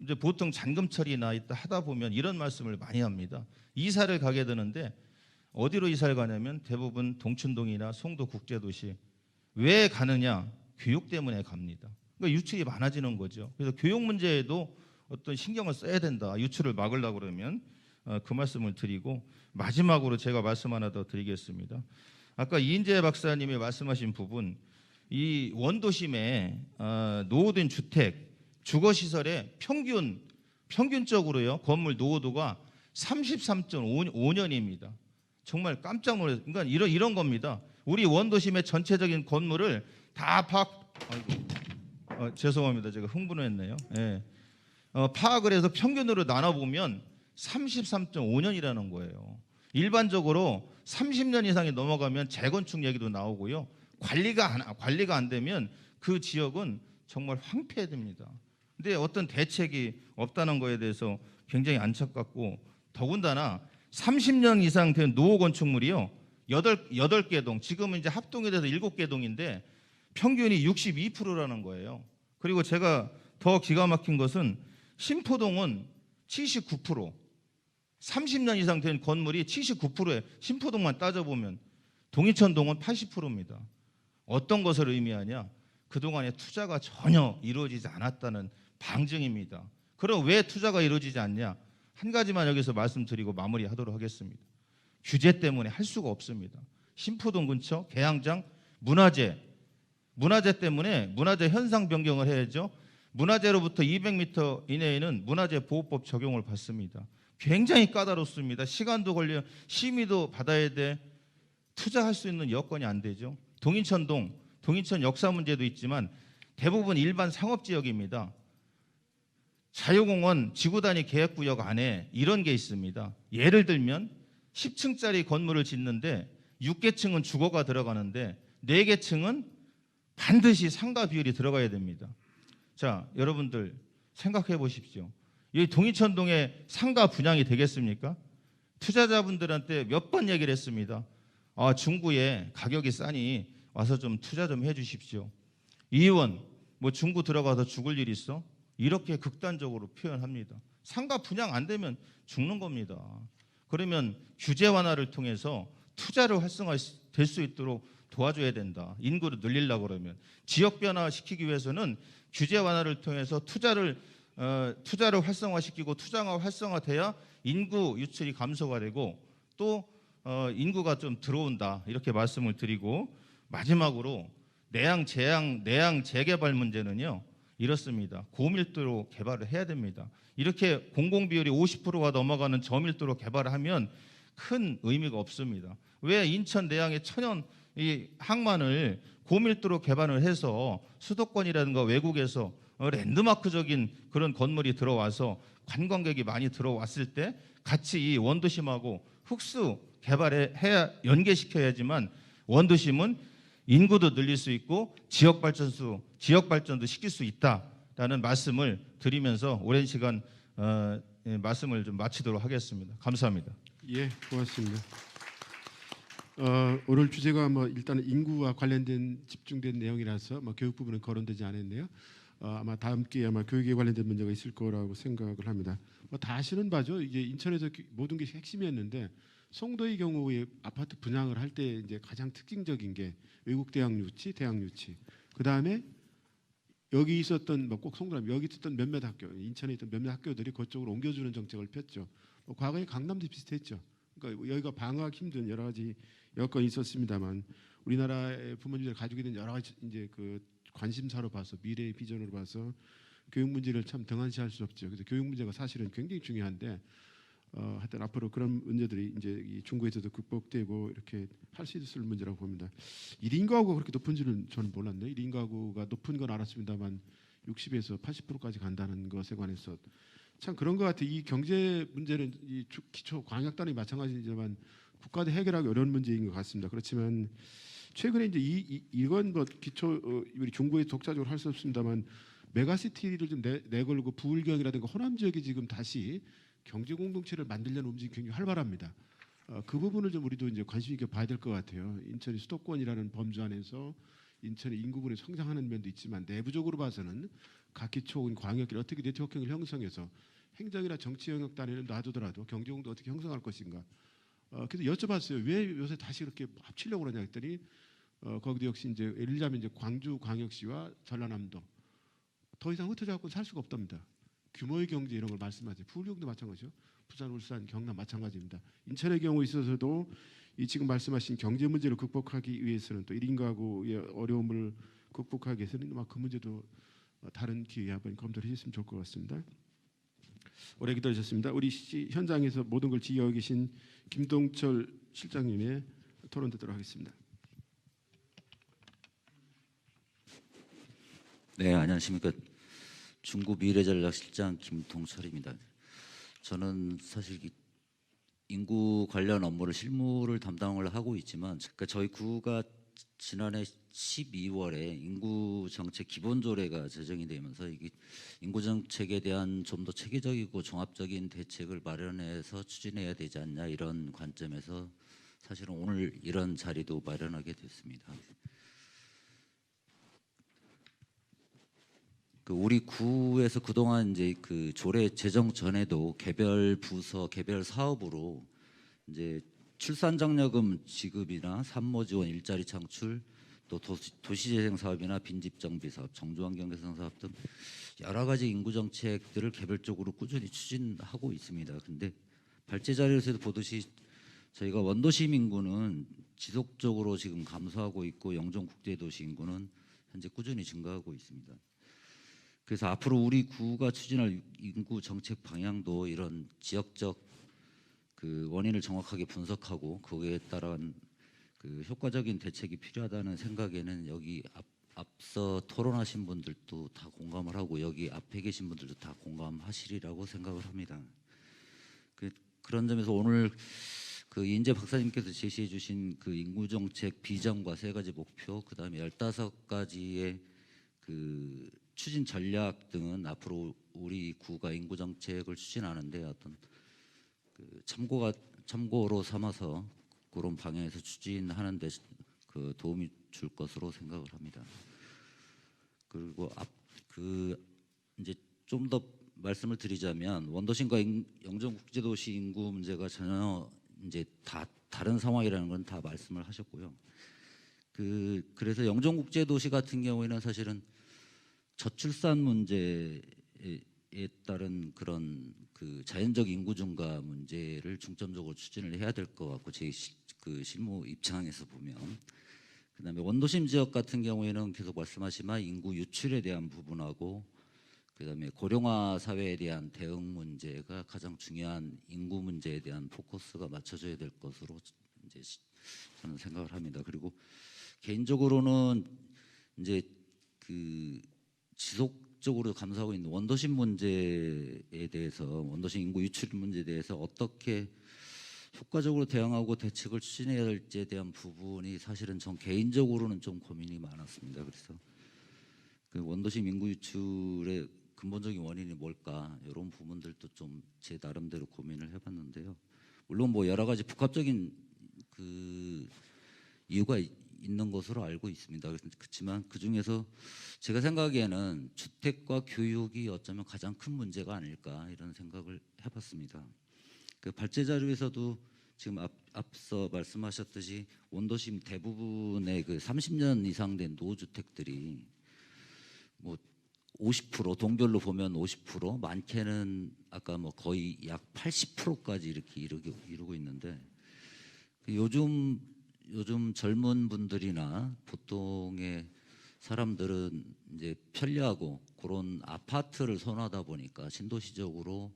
이제 보통 잔금 처리나 하다 보면 이런 말씀을 많이 합니다. 이사를 가게 되는데 어디로 이사를 가냐면 대부분 동춘동이나 송도 국제도시. 왜 가느냐? 교육 때문에 갑니다. 그러니까 유출이 많아지는 거죠. 그래서 교육 문제에도 어떤 신경을 써야 된다. 유출을 막으려고 그러면 그 말씀을 드리고 마지막으로 제가 말씀 하나 더 드리겠습니다. 아까 이인재 박사님이 말씀하신 부분 이 원도심에 노후된 주택, 주거시설의 평균적으로요 건물 노후도가 33.5년입니다. 정말 깜짝 놀랐어요. 그러니까 이런 겁니다. 우리 원도심의 전체적인 건물을 다 죄송합니다. 제가 흥분을 했네요. 예. 파악을 해서 평균으로 나눠보면 33.5년이라는 거예요. 일반적으로 30년 이상이 넘어가면 재건축 얘기도 나오고요. 관리가 안 되면 그 지역은 정말 황폐해집니다. 근데 어떤 대책이 없다는 거에 대해서 굉장히 안타깝고 더군다나 30년 이상 된 노후 건축물이요. 8개 동, 지금은 이제 합동이 돼서 7개 동인데 평균이 62%라는 거예요. 그리고 제가 더 기가 막힌 것은 신포동은 79%, 30년 이상 된 건물이 79%에 신포동만 따져보면 동이천동은 80%입니다. 어떤 것을 의미하냐? 그동안에 투자가 전혀 이루어지지 않았다는 방증입니다. 그럼 왜 투자가 이루어지지 않냐? 한 가지만 여기서 말씀드리고 마무리하도록 하겠습니다. 규제 때문에 할 수가 없습니다. 신포동 근처 계양장 문화재 때문에 문화재 현상 변경을 해야죠. 문화재로부터 200m 이내에는 문화재 보호법 적용을 받습니다. 굉장히 까다롭습니다. 시간도 걸려 심의도 받아야 돼. 투자할 수 있는 여건이 안 되죠. 동인천동, 동인천 역사 문제도 있지만 대부분 일반 상업지역입니다. 자유공원 지구단위 계획구역 안에 이런 게 있습니다. 예를 들면 10층짜리 건물을 짓는데 6개층은 주거가 들어가는데 4개층은 반드시 상가 비율이 들어가야 됩니다. 자, 여러분들 생각해 보십시오. 이 동인천동에 상가 분양이 되겠습니까? 투자자분들한테 몇 번 얘기를 했습니다. 중구에 가격이 싸니 와서 좀 투자 좀 해주십시오. 이 의원, 뭐 중구 들어가서 죽을 일 있어? 이렇게 극단적으로 표현합니다. 상가 분양 안 되면 죽는 겁니다. 그러면 규제 완화를 통해서 투자를 활성화될 수 있도록 도와줘야 된다. 인구를 늘리려고 그러면 지역 변화시키기 위해서는 규제 완화를 통해서 투자를 활성화시키고 투자가 활성화돼야 인구 유출이 감소가 되고 또 인구가 좀 들어온다 이렇게 말씀을 드리고 마지막으로 내양 재개발 문제는요 이렇습니다. 고밀도로 개발을 해야 됩니다. 이렇게 공공 비율이 50%가 넘어가는 저밀도로 개발을 하면 큰 의미가 없습니다. 왜 인천 내양의 천연 이 항만을 고밀도로 개발을 해서 수도권이라든가 외국에서 랜드마크적인 그런 건물이 들어와서 관광객이 많이 들어왔을 때 같이 이 원도심하고 흑수 개발해야 연계시켜야지만 원도심은 인구도 늘릴 수 있고 지역 발전도 시킬 수 있다라는 말씀을 드리면서 오랜 시간 말씀을 좀 마치도록 하겠습니다. 감사합니다. 예, 고맙습니다. 오늘 주제가 뭐 일단은 인구와 관련된 집중된 내용이라서 뭐 교육 부분은 거론되지 않았네요. 아마 다음 기회에 아마 교육에 관련된 문제가 있을 거라고 생각을 합니다. 뭐 다 아시는 바죠. 이제 인천에서 모든 게 핵심이었는데 송도의 경우에 아파트 분양을 할 때 이제 가장 특징적인 게 외국 대학 유치, 그 다음에 여기 있었던 뭐 꼭 송도라면 여기 있었던 몇몇 학교, 인천에 있던 몇몇 학교들이 그쪽으로 옮겨주는 정책을 폈죠. 뭐 과거에 강남도 비슷했죠. 그러니까 여기가 방어하기 힘든 여러 가지 여건이 있었습니다만 우리나라의 부모님들이 가지고 있는 여러 가지 이제 그 관심사로 봐서 미래의 비전으로 봐서 교육 문제를 참 등한시할 수 없죠. 그래서 교육 문제가 사실은 굉장히 중요한데 하여튼 앞으로 그런 문제들이 이제 이 중국에서도 극복되고 이렇게 할 수 있을 문제라고 봅니다. 1인 가구가 그렇게 높은 줄은 저는 몰랐네요. 1인 가구가 높은 건 알았습니다만 60에서 80%까지 간다는 것에 관해서 참 그런 것 같아요. 이 경제 문제는 이 기초 광역단위 마찬가지지만 국가도 해결하기 어려운 문제인 것 같습니다. 그렇지만 최근에 이제 이건 뭐 기초 우리 중국에 독자적으로 할 수 없습니다만 메가시티를 좀 내걸고 부울경이라든가 호남 지역이 지금 다시 경제 공동체를 만들려는 움직임이 굉장히 활발합니다. 그 부분을 좀 우리도 이제 관심 있게 봐야 될 것 같아요. 인천이 수도권이라는 범주 안에서 인천의 인구분이 성장하는 면도 있지만 내부적으로 봐서는 각 기초군 광역이 어떻게 네트워킹을 형성해서 행정이나 정치 영역 단위는 놔두더라도 경제공도 어떻게 형성할 것인가. 그래서 여쭤봤어요. 왜 요새 다시 그렇게 합치려고 그러냐 했더니 거기도 역시 이제 예를 들자면 이제 광주 광역시와 전라남도 더 이상 흩어져 갖고 살 수가 없답니다. 규모의 경제 이런 걸 말씀하세요. 부울경도 마찬가지죠. 부산, 울산, 경남 마찬가지입니다. 인천의 경우에 있어서도 이 지금 말씀하신 경제 문제를 극복하기 위해서는 또 1인 가구의 어려움을 극복하기 위해서는 그 문제도 다른 기회에 한번 검토를 해주셨으면 좋을 것 같습니다. 오래 기다리셨습니다. 우리 현장에서 모든 걸 지휘하고 계신 김동철 실장님의 토론 듣도록 하겠습니다. 네, 안녕하십니까. 중구 미래전략실장 김동철입니다. 저는 사실 인구 관련 업무를 실무를 담당을 하고 있지만, 그러니까 저희 구가 지난해 12월에 인구 정책 기본조례가 제정이 되면서 이게 인구 정책에 대한 좀 더 체계적이고 종합적인 대책을 마련해서 추진해야 되지 않냐 이런 관점에서 사실은 오늘 이런 자리도 마련하게 됐습니다. 우리 구에서 그동안 이제 그 조례 제정 전에도 개별 부서, 개별 사업으로 이제 출산장려금 지급이나 산모 지원, 일자리 창출, 또 도시재생 사업이나 빈집 정비 사업, 정주환경 개선 사업 등 여러 가지 인구 정책들을 개별적으로 꾸준히 추진하고 있습니다. 근데 발제 자료에서도 보듯이 저희가 원도심 인구는 지속적으로 지금 감소하고 있고 영종 국제도시 인구는 현재 꾸준히 증가하고 있습니다. 그래서 앞으로 우리 구가 추진할 인구 정책 방향도 이런 지역적 그 원인을 정확하게 분석하고 거기에 따른 그 그 효과적인 대책이 필요하다는 생각에는 여기 앞서 토론하신 분들도 다 공감을 하고 여기 앞에 계신 분들도 다 공감하시리라고 생각을 합니다. 그런 점에서 오늘 그 이인재 박사님께서 제시해 주신 그 인구정책 비전과 3가지 목표, 그다음에 15가지의 그 추진 전략 등은 앞으로 우리 구가 인구정책을 추진하는데 어떤 그 참고로 삼아서 그런 방향에서 추진하는 데 그 도움이 줄 것으로 생각을 합니다. 그리고 이제 좀 더 말씀을 드리자면 원도심과 영종국제도시 인구 문제가 전혀 이제 다 다른 상황이라는 건 다 말씀을 하셨고요. 그래서 영종국제도시 같은 경우에는 사실은 저출산 문제에 따른 그런 그 자연적 인구 증가 문제를 중점적으로 추진을 해야 될 것 같고 제 그 실무 입장에서 보면 그다음에 원도심 지역 같은 경우에는 계속 말씀하시지만 인구 유출에 대한 부분하고 그다음에 고령화 사회에 대한 대응 문제가 가장 중요한 인구 문제에 대한 포커스가 맞춰져야 될 것으로 이제 저는 생각을 합니다. 그리고 개인적으로는 이제 그 지속적으로 감사하고 있는 원도심 문제에 대해서 원도심 인구 유출 문제에 대해서 어떻게 효과적으로 대응하고 대책을 추진해야 할지에 대한 부분이 사실은 전 개인적으로는 좀 고민이 많았습니다. 그래서 그 원도심 인구 유출의 근본적인 원인이 뭘까 이런 부분들도 좀 제 나름대로 고민을 해봤는데요. 물론 뭐 여러 가지 복합적인 그 이유가 있는 것으로 알고 있습니다. 그렇지만 그 중에서 제가 생각하기에는 주택과 교육이 어쩌면 가장 큰 문제가 아닐까 이런 생각을 해봤습니다. 그 발제 자료에서도 지금 앞서 말씀하셨듯이 원도심 대부분의 그 30년 이상 된 노후주택들이 뭐 50% 동별로 보면 50% 많게는 아까 뭐 거의 약 80%까지 이렇게 이루고 있는데 요즘 젊은 분들이나 보통의 사람들은 이제 편리하고 그런 아파트를 선호하다 보니까 신도시적으로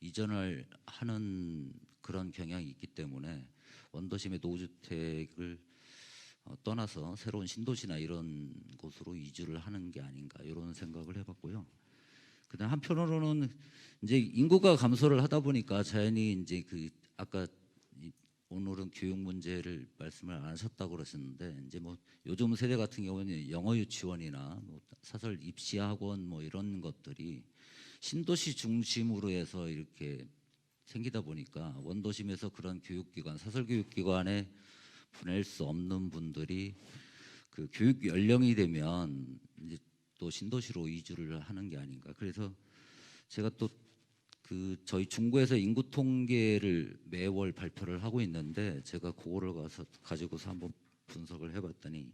이전을 하는 그런 경향이 있기 때문에 원도심의 노후주택을 떠나서 새로운 신도시나 이런 곳으로 이주를 하는 게 아닌가 이런 생각을 해봤고요. 그다음 한편으로는 이제 인구가 감소를 하다 보니까 자연히 이제 그 아까 오늘은 교육 문제를 말씀을 안 하셨다고 그러셨는데 이제 뭐 요즘 세대 같은 경우는 영어 유치원이나 뭐 사설 입시 학원 뭐 이런 것들이 신도시 중심으로 해서 이렇게 생기다 보니까 원도심에서 그런 교육기관, 사설교육기관에 보낼 수 없는 분들이 그 교육 연령이 되면 이제 또 신도시로 이주를 하는 게 아닌가. 그래서 제가 또 그 저희 중구에서 인구 통계를 매월 발표를 하고 있는데 제가 그거를 가지고서 한번 분석을 해봤더니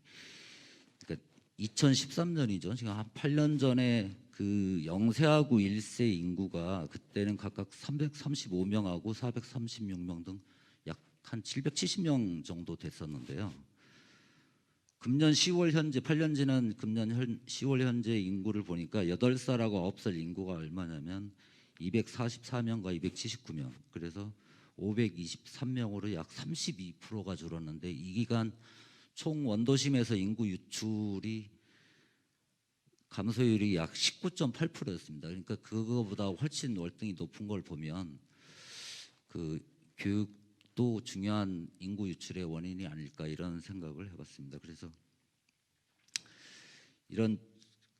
그러니까 2013년이죠. 지금 한 8년 전에 그 0세하고 1세 인구가 그때는 각각 335명하고 436명 등 약 한 770명 정도 됐었는데요. 금년 10월 현재 8년 지난 금년 10월 현재 인구를 보니까 8살하고 9살 인구가 얼마냐면 244명과 279명. 그래서 523명으로 약 32%가 줄었는데 이 기간 총 원도심에서 인구 유출이 감소율이 약 19.8%였습니다. 그러니까 그거보다 훨씬 월등히 높은 걸 보면 그 교육도 중요한 인구 유출의 원인이 아닐까 이런 생각을 해봤습니다. 그래서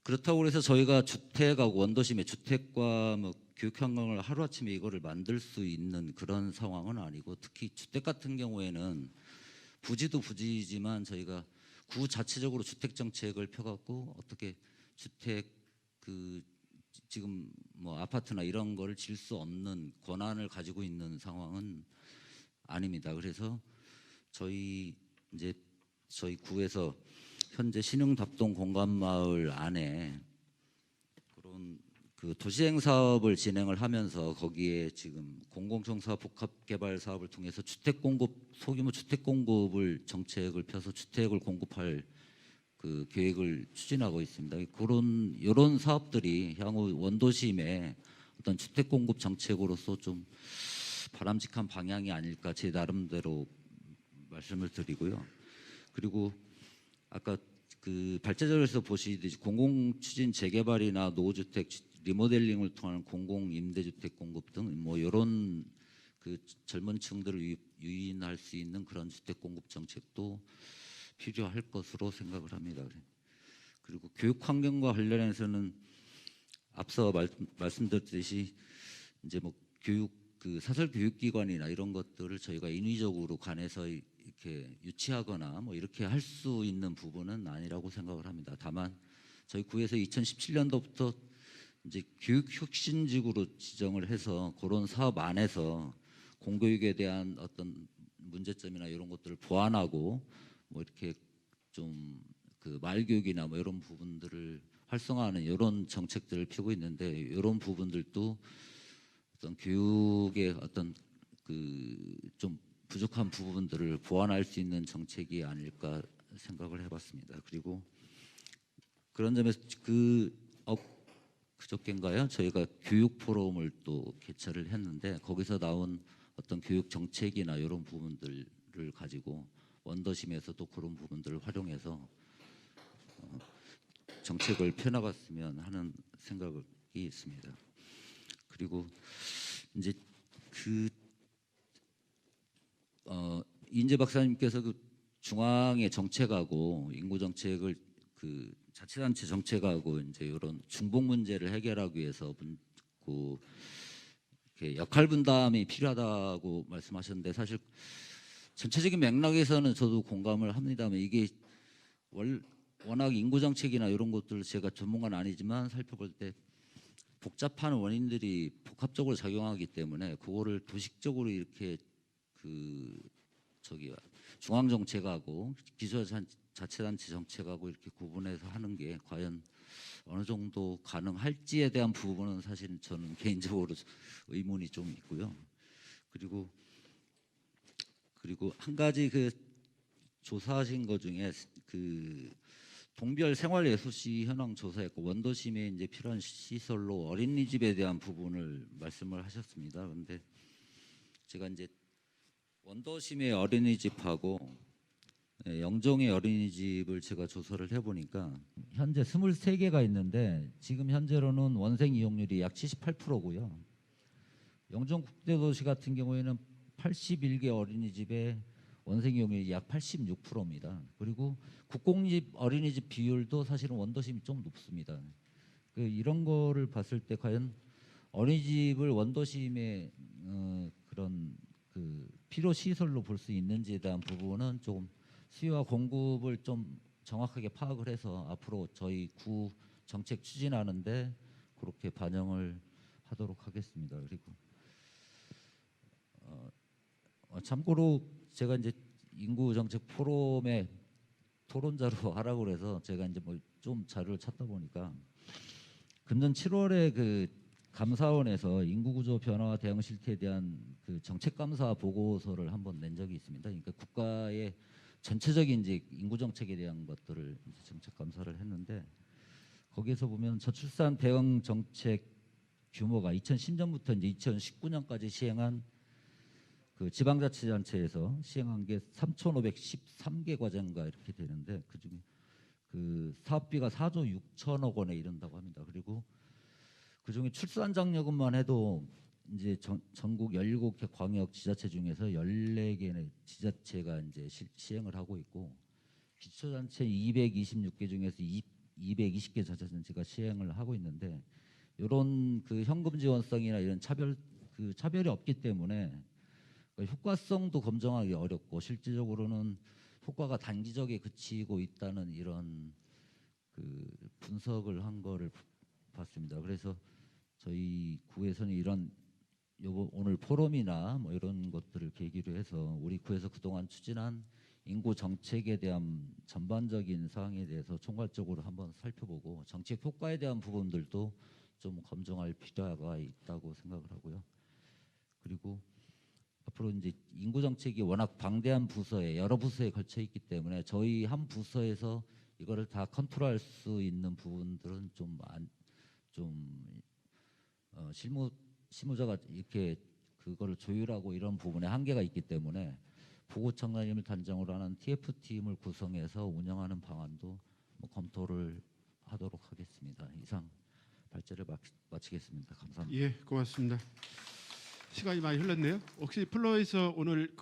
그렇다고 해서 저희가 주택하고 원도심의 주택과 뭐 교육 환경을 하루아침에 이거를 만들 수 있는 그런 상황은 아니고 특히 주택 같은 경우에는 부지도 부지지만 저희가 구 자체적으로 주택 정책을 펴갖고 어떻게 주택 그 지금 뭐 아파트나 이런 거를 질 수 없는 권한을 가지고 있는 상황은 아닙니다. 그래서 저희 구에서 현재 신흥답동 공간마을 안에 그런 그 도시행 사업을 진행을 하면서 거기에 지금 공공청사 복합개발 사업을 통해서 주택 공급 소규모 주택 공급을 정책을 펴서 주택을 공급할 그 계획을 추진하고 있습니다. 이런 사업들이 향후 원도심의 어떤 주택 공급 정책으로서 좀 바람직한 방향이 아닐까 제 나름대로 말씀을 드리고요. 그리고 아까 그 발제자료에서 보시듯이 공공추진 재개발이나 노후주택 리모델링을 통한 공공임대주택 공급 등 뭐 이런 그 젊은 층들을 유인할 수 있는 그런 주택 공급 정책도 필요할 것으로 생각을 합니다. 그리고 교육 환경과 관련해서는 앞서 말씀드렸듯이 이제 뭐 교육 그 사설 교육기관이나 이런 것들을 저희가 인위적으로 관해서 이렇게 유치하거나 뭐 이렇게 할 수 있는 부분은 아니라고 생각을 합니다. 다만 저희 구에서 2017년도부터 이제 교육 혁신직으로 지정을 해서 그런 사업 안에서 공교육에 대한 어떤 문제점이나 이런 것들을 보완하고 뭐 이렇게 좀 그 말교육이나 뭐 이런 부분들을 활성화하는 이런 정책들을 펴고 있는데 이런 부분들도 어떤 교육의 어떤 그 좀 부족한 부분들을 보완할 수 있는 정책이 아닐까 생각을 해봤습니다. 그리고 그런 점에서 그저께인가요? 저희가 교육 포럼을 또 개최를 했는데 거기서 나온 어떤 교육 정책이나 이런 부분들을 가지고 원더심에서도 그런 부분들을 활용해서 정책을 펴나갔으면 하는 생각이 있습니다. 그리고 이제 이인재 박사님께서 그 중앙의 정책하고 인구 정책을 그 자치단체 정책하고 이제 이런 중복 문제를 해결하기 위해서 이렇게 역할 분담이 필요하다고 말씀하셨는데 사실 전체적인 맥락에서는 저도 공감을 합니다만 이게 워낙 인구 정책이나 이런 것들을 제가 전문가는 아니지만 살펴볼 때 복잡한 원인들이 복합적으로 작용하기 때문에 그거를 도식적으로 이렇게 중앙 정책하고 기초자치단체 정책하고 이렇게 구분해서 하는 게 과연 어느 정도 가능할지에 대한 부분은 사실 저는 개인적으로 의문이 좀 있고요. 그리고 한 가지 그 조사하신 것 중에 그 동별 생활예술시 현황 조사했고 원도심에 이제 필요한 시설로 어린이집에 대한 부분을 말씀을 하셨습니다. 그런데 제가 이제 원도심의 어린이집하고 영종의 어린이집을 제가 조사를 해보니까 현재 23개가 있는데 지금 현재로는 원생 이용률이 약 78%고요. 영종국제도시 같은 경우에는 81개 어린이집에 원생 이용률이 약 86%입니다. 그리고 국공립 어린이집 비율도 사실은 원도심이 좀 높습니다. 이런 거를 봤을 때 과연 어린이집을 원도심의 그런 그 필요 시설로 볼 수 있는지에 대한 부분은 조금 수요와 공급을 좀 정확하게 파악을 해서 앞으로 저희 구 정책 추진하는데 그렇게 반영을 하도록 하겠습니다. 그리고 참고로 제가 이제 인구 정책 포럼에 토론자로 하라고 그래서 제가 이제 뭐 좀 자료를 찾다 보니까 금년 7월에 그 감사원에서 인구구조 변화 대응 실태에 대한 그 정책 감사 보고서를 한번 낸 적이 있습니다. 그러니까 국가의 전체적인 이제 인구 정책에 대한 것들을 이제 정책 감사를 했는데 거기에서 보면 저출산 대응 정책 규모가 2010년부터 이제 2019년까지 시행한 그 지방자치단체에서 시행한 게 3,513개 과정가 이렇게 되는데 그중에 그 사업비가 4조 6천억 원에 이른다고 합니다. 그리고 그중에 출산 장려금만 해도 이제 전국 17개 광역 지자체 중에서 14개 지자체가 이제 시행을 하고 있고 기초단체 226개 중에서 220개 자치단체가 시행을 하고 있는데 이런 그 현금 지원성이나 이런 차별이 없기 때문에 효과성도 검증하기 어렵고 실질적으로는 효과가 단기적에 그치고 있다는 이런 그 분석을 한 거를 봤습니다. 그래서 저희 구에서는 이런 오늘 포럼이나 뭐 이런 것들을 계기로 해서 우리 구에서 그동안 추진한 인구 정책에 대한 전반적인 사항에 대해서 총괄적으로 한번 살펴보고 정책 효과에 대한 부분들도 좀 검증할 필요가 있다고 생각을 하고요. 그리고 앞으로 이제 인구 정책이 워낙 방대한 부서에 여러 부서에 걸쳐 있기 때문에 저희 한 부서에서 이거를 다 컨트롤할 수 있는 부분들은 실무자가 이렇게 그거를 조율하고 이런 부분에 한계가 있기 때문에 부구청장님을 단장으로 하는 TF팀을 구성해서 운영하는 방안도 검토를 하도록 하겠습니다. 이상 발제를 마치겠습니다. 감사합니다. 예, 고맙습니다. 시간이 많이 흘렀네요. 혹시 플로에서 오늘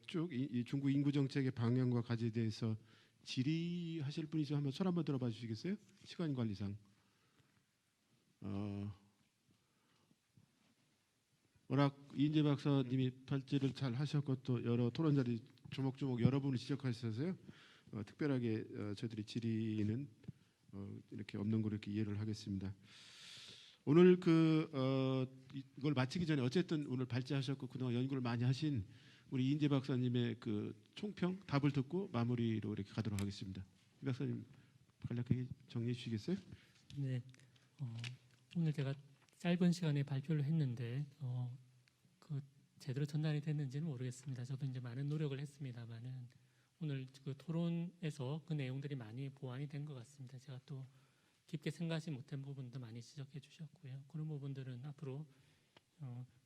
쭉 이 중구 인구 정책의 방향과 과제에 대해서 질의하실 분이 좀 한번 손 한번 들어봐 주시겠어요? 시간 관리상. 워낙 이인재 박사님이 발제를 잘 하셨고 또 여러 토론자들이 조목조목 여러 분을 지적하셔서요. 특별하게 저희들이 질의는 이렇게 없는 걸로 이렇게 이해를 하겠습니다. 오늘 이걸 마치기 전에 어쨌든 오늘 발제하셨고 그동안 연구를 많이 하신 우리 이인재 박사님의 그 총평 답을 듣고 마무리로 이렇게 가도록 하겠습니다. 이 박사님 간략하게 정리해 주시겠어요? 네, 오늘 제가 짧은 시간에 발표를 했는데 그 제대로 전달이 됐는지는 모르겠습니다. 저도 이제 많은 노력을 했습니다만은 오늘 그 토론에서 그 내용들이 많이 보완이 된 것 같습니다. 제가 또 깊게 생각하지 못한 부분도 많이 지적해 주셨고요. 그런 부분들은 앞으로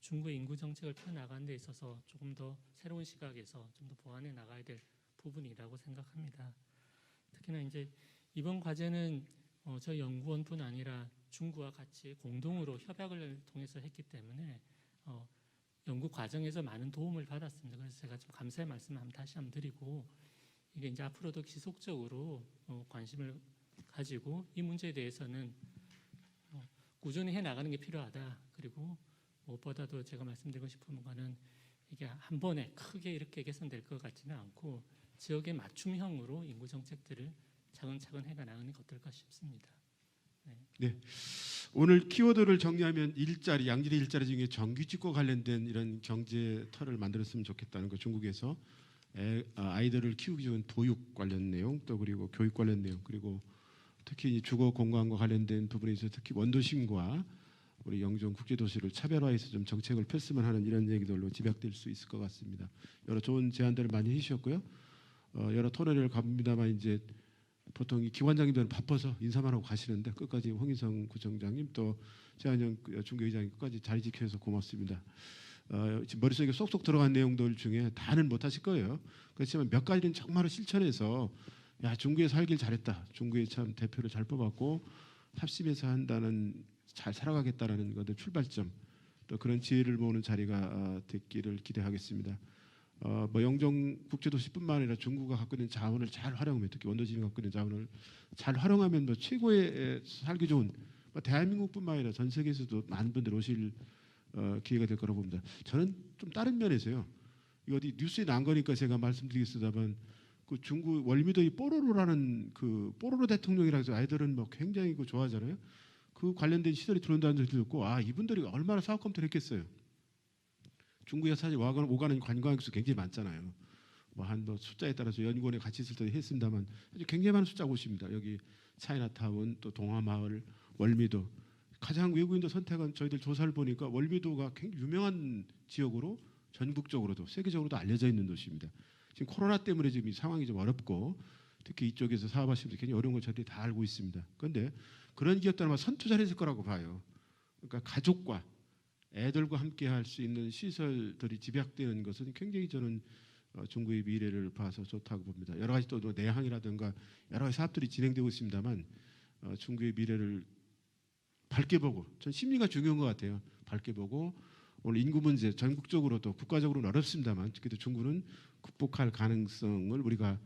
중구 인구 정책을 펴나가는 데 있어서 조금 더 새로운 시각에서 좀 더 보완해 나가야 될 부분이라고 생각합니다. 특히나 이제 이번 과제는 저희 연구원뿐 아니라 중구와 같이 공동으로 협약을 통해서 했기 때문에 연구 과정에서 많은 도움을 받았습니다. 그래서 제가 좀 감사의 말씀을 다시 한번 드리고 이게 이제 앞으로도 지속적으로 관심을 가지고 이 문제에 대해서는 꾸준히 해 나가는 게 필요하다. 그리고 무엇보다도 제가 말씀드리고 싶은 거는 이게 한 번에 크게 이렇게 개선될 것 같지는 않고 지역에 맞춤형으로 인구 정책들을 차근차근 해가 나가는 게 어떨까 싶습니다. 네. 오늘 키워드를 정리하면 일자리, 양질의 일자리 중에 정규직과 관련된 이런 경제 틀을 만들었으면 좋겠다는 거. 중국에서 아이들을 키우기 좋은 보육 관련 내용, 또 그리고 교육 관련 내용, 그리고 특히 주거 공간과 관련된 부분에 있어서 특히 원도심과 우리 영종 국제도시를 차별화해서 좀 정책을 폈으면 하는 이런 얘기들로 집약될 수 있을 것 같습니다. 여러 좋은 제안들을 많이 해주셨고요. 여러 토론회를 갑니다만 이제 보통 이 기관장님들은 바빠서 인사만 하고 가시는데 끝까지 홍인성 구청장님 또 최한영 중개회장님 끝까지 자리 지켜서 고맙습니다. 지금 머릿속에 쏙쏙 들어간 내용들 중에 다는 못하실 거예요. 그렇지만 몇 가지는 정말로 실천해서 야 중구에 살길 잘했다. 중구에 참 대표를 잘 뽑았고 합심해서 한다는 잘 살아가겠다라는 것들 출발점 또 그런 지혜를 모으는 자리가 됐기를 기대하겠습니다. 뭐 영종 국제도시뿐만 아니라 중구가 갖고 있는 자원을 잘 활용하면 특히 원도심이 갖고 있는 자원을 잘 활용하면 뭐 최고의 살기 좋은 대한민국뿐만 아니라 전 세계에서도 많은 분들 오실 기회가 될 거라고 봅니다. 저는 좀 다른 면에서요. 이거 어디 뉴스에 난 거니까 제가 말씀드리겠습니다만 그 중구 월미도의 뽀로로라는 그 뽀로로 대통령이라고 해서 아이들은 뭐 굉장히 그 좋아하잖아요. 그 관련된 시설이 들어온다는 소리 듣고 이분들이 얼마나 사업 검토를 했겠어요. 중구에 사실 오가는 관광객 수 굉장히 많잖아요. 뭐 숫자에 따라서 연구원에 같이 있을 때 했습니다만 아주 굉장히 많은 숫자가 오십니다. 여기 차이나타운 또 동화마을 월미도 가장 외국인들 선택한 저희들 조사를 보니까 월미도가 굉장히 유명한 지역으로 전국적으로도 세계적으로도 알려져 있는 도시입니다. 지금 코로나 때문에 지금 이 상황이 좀 어렵고 특히 이쪽에서 사업하시는 분들 굉장히 어려운 걸 저희들이 다 알고 있습니다. 그런데 그런 기업들 아마 선투자를 했을 거라고 봐요. 그러니까 가족과 애들과 함께 할 수 있는 시설들이 집약되는 것은 굉장히 저는 중구의 미래를 봐서 좋다고 봅니다. 여러 가지 또 내항이라든가 여러 가지 사업들이 진행되고 있습니다만 중구의 미래를 밝게 보고 전 심리가 중요한 것 같아요. 밝게 보고 오늘 인구 문제 전국적으로도 국가적으로는 어렵습니다만 특히도 중구는 극복할 가능성을 우리가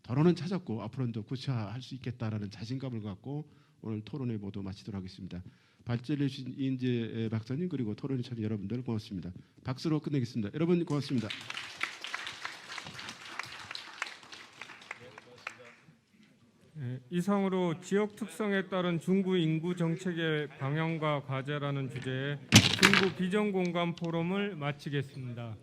더러는 찾았고 앞으로는 더 구체화할 수 있겠다라는 자신감을 갖고 오늘 토론회 모두 마치도록 하겠습니다. 발제를 해주신 이인재 박사님 그리고 토론에 참여 여러분들 고맙습니다. 박수로 끝내겠습니다. 여러분 고맙습니다. 이상으로 지역 특성에 따른 중구 인구 정책의 방향과 과제라는 주제의 중구 비전 공감 포럼을 마치겠습니다.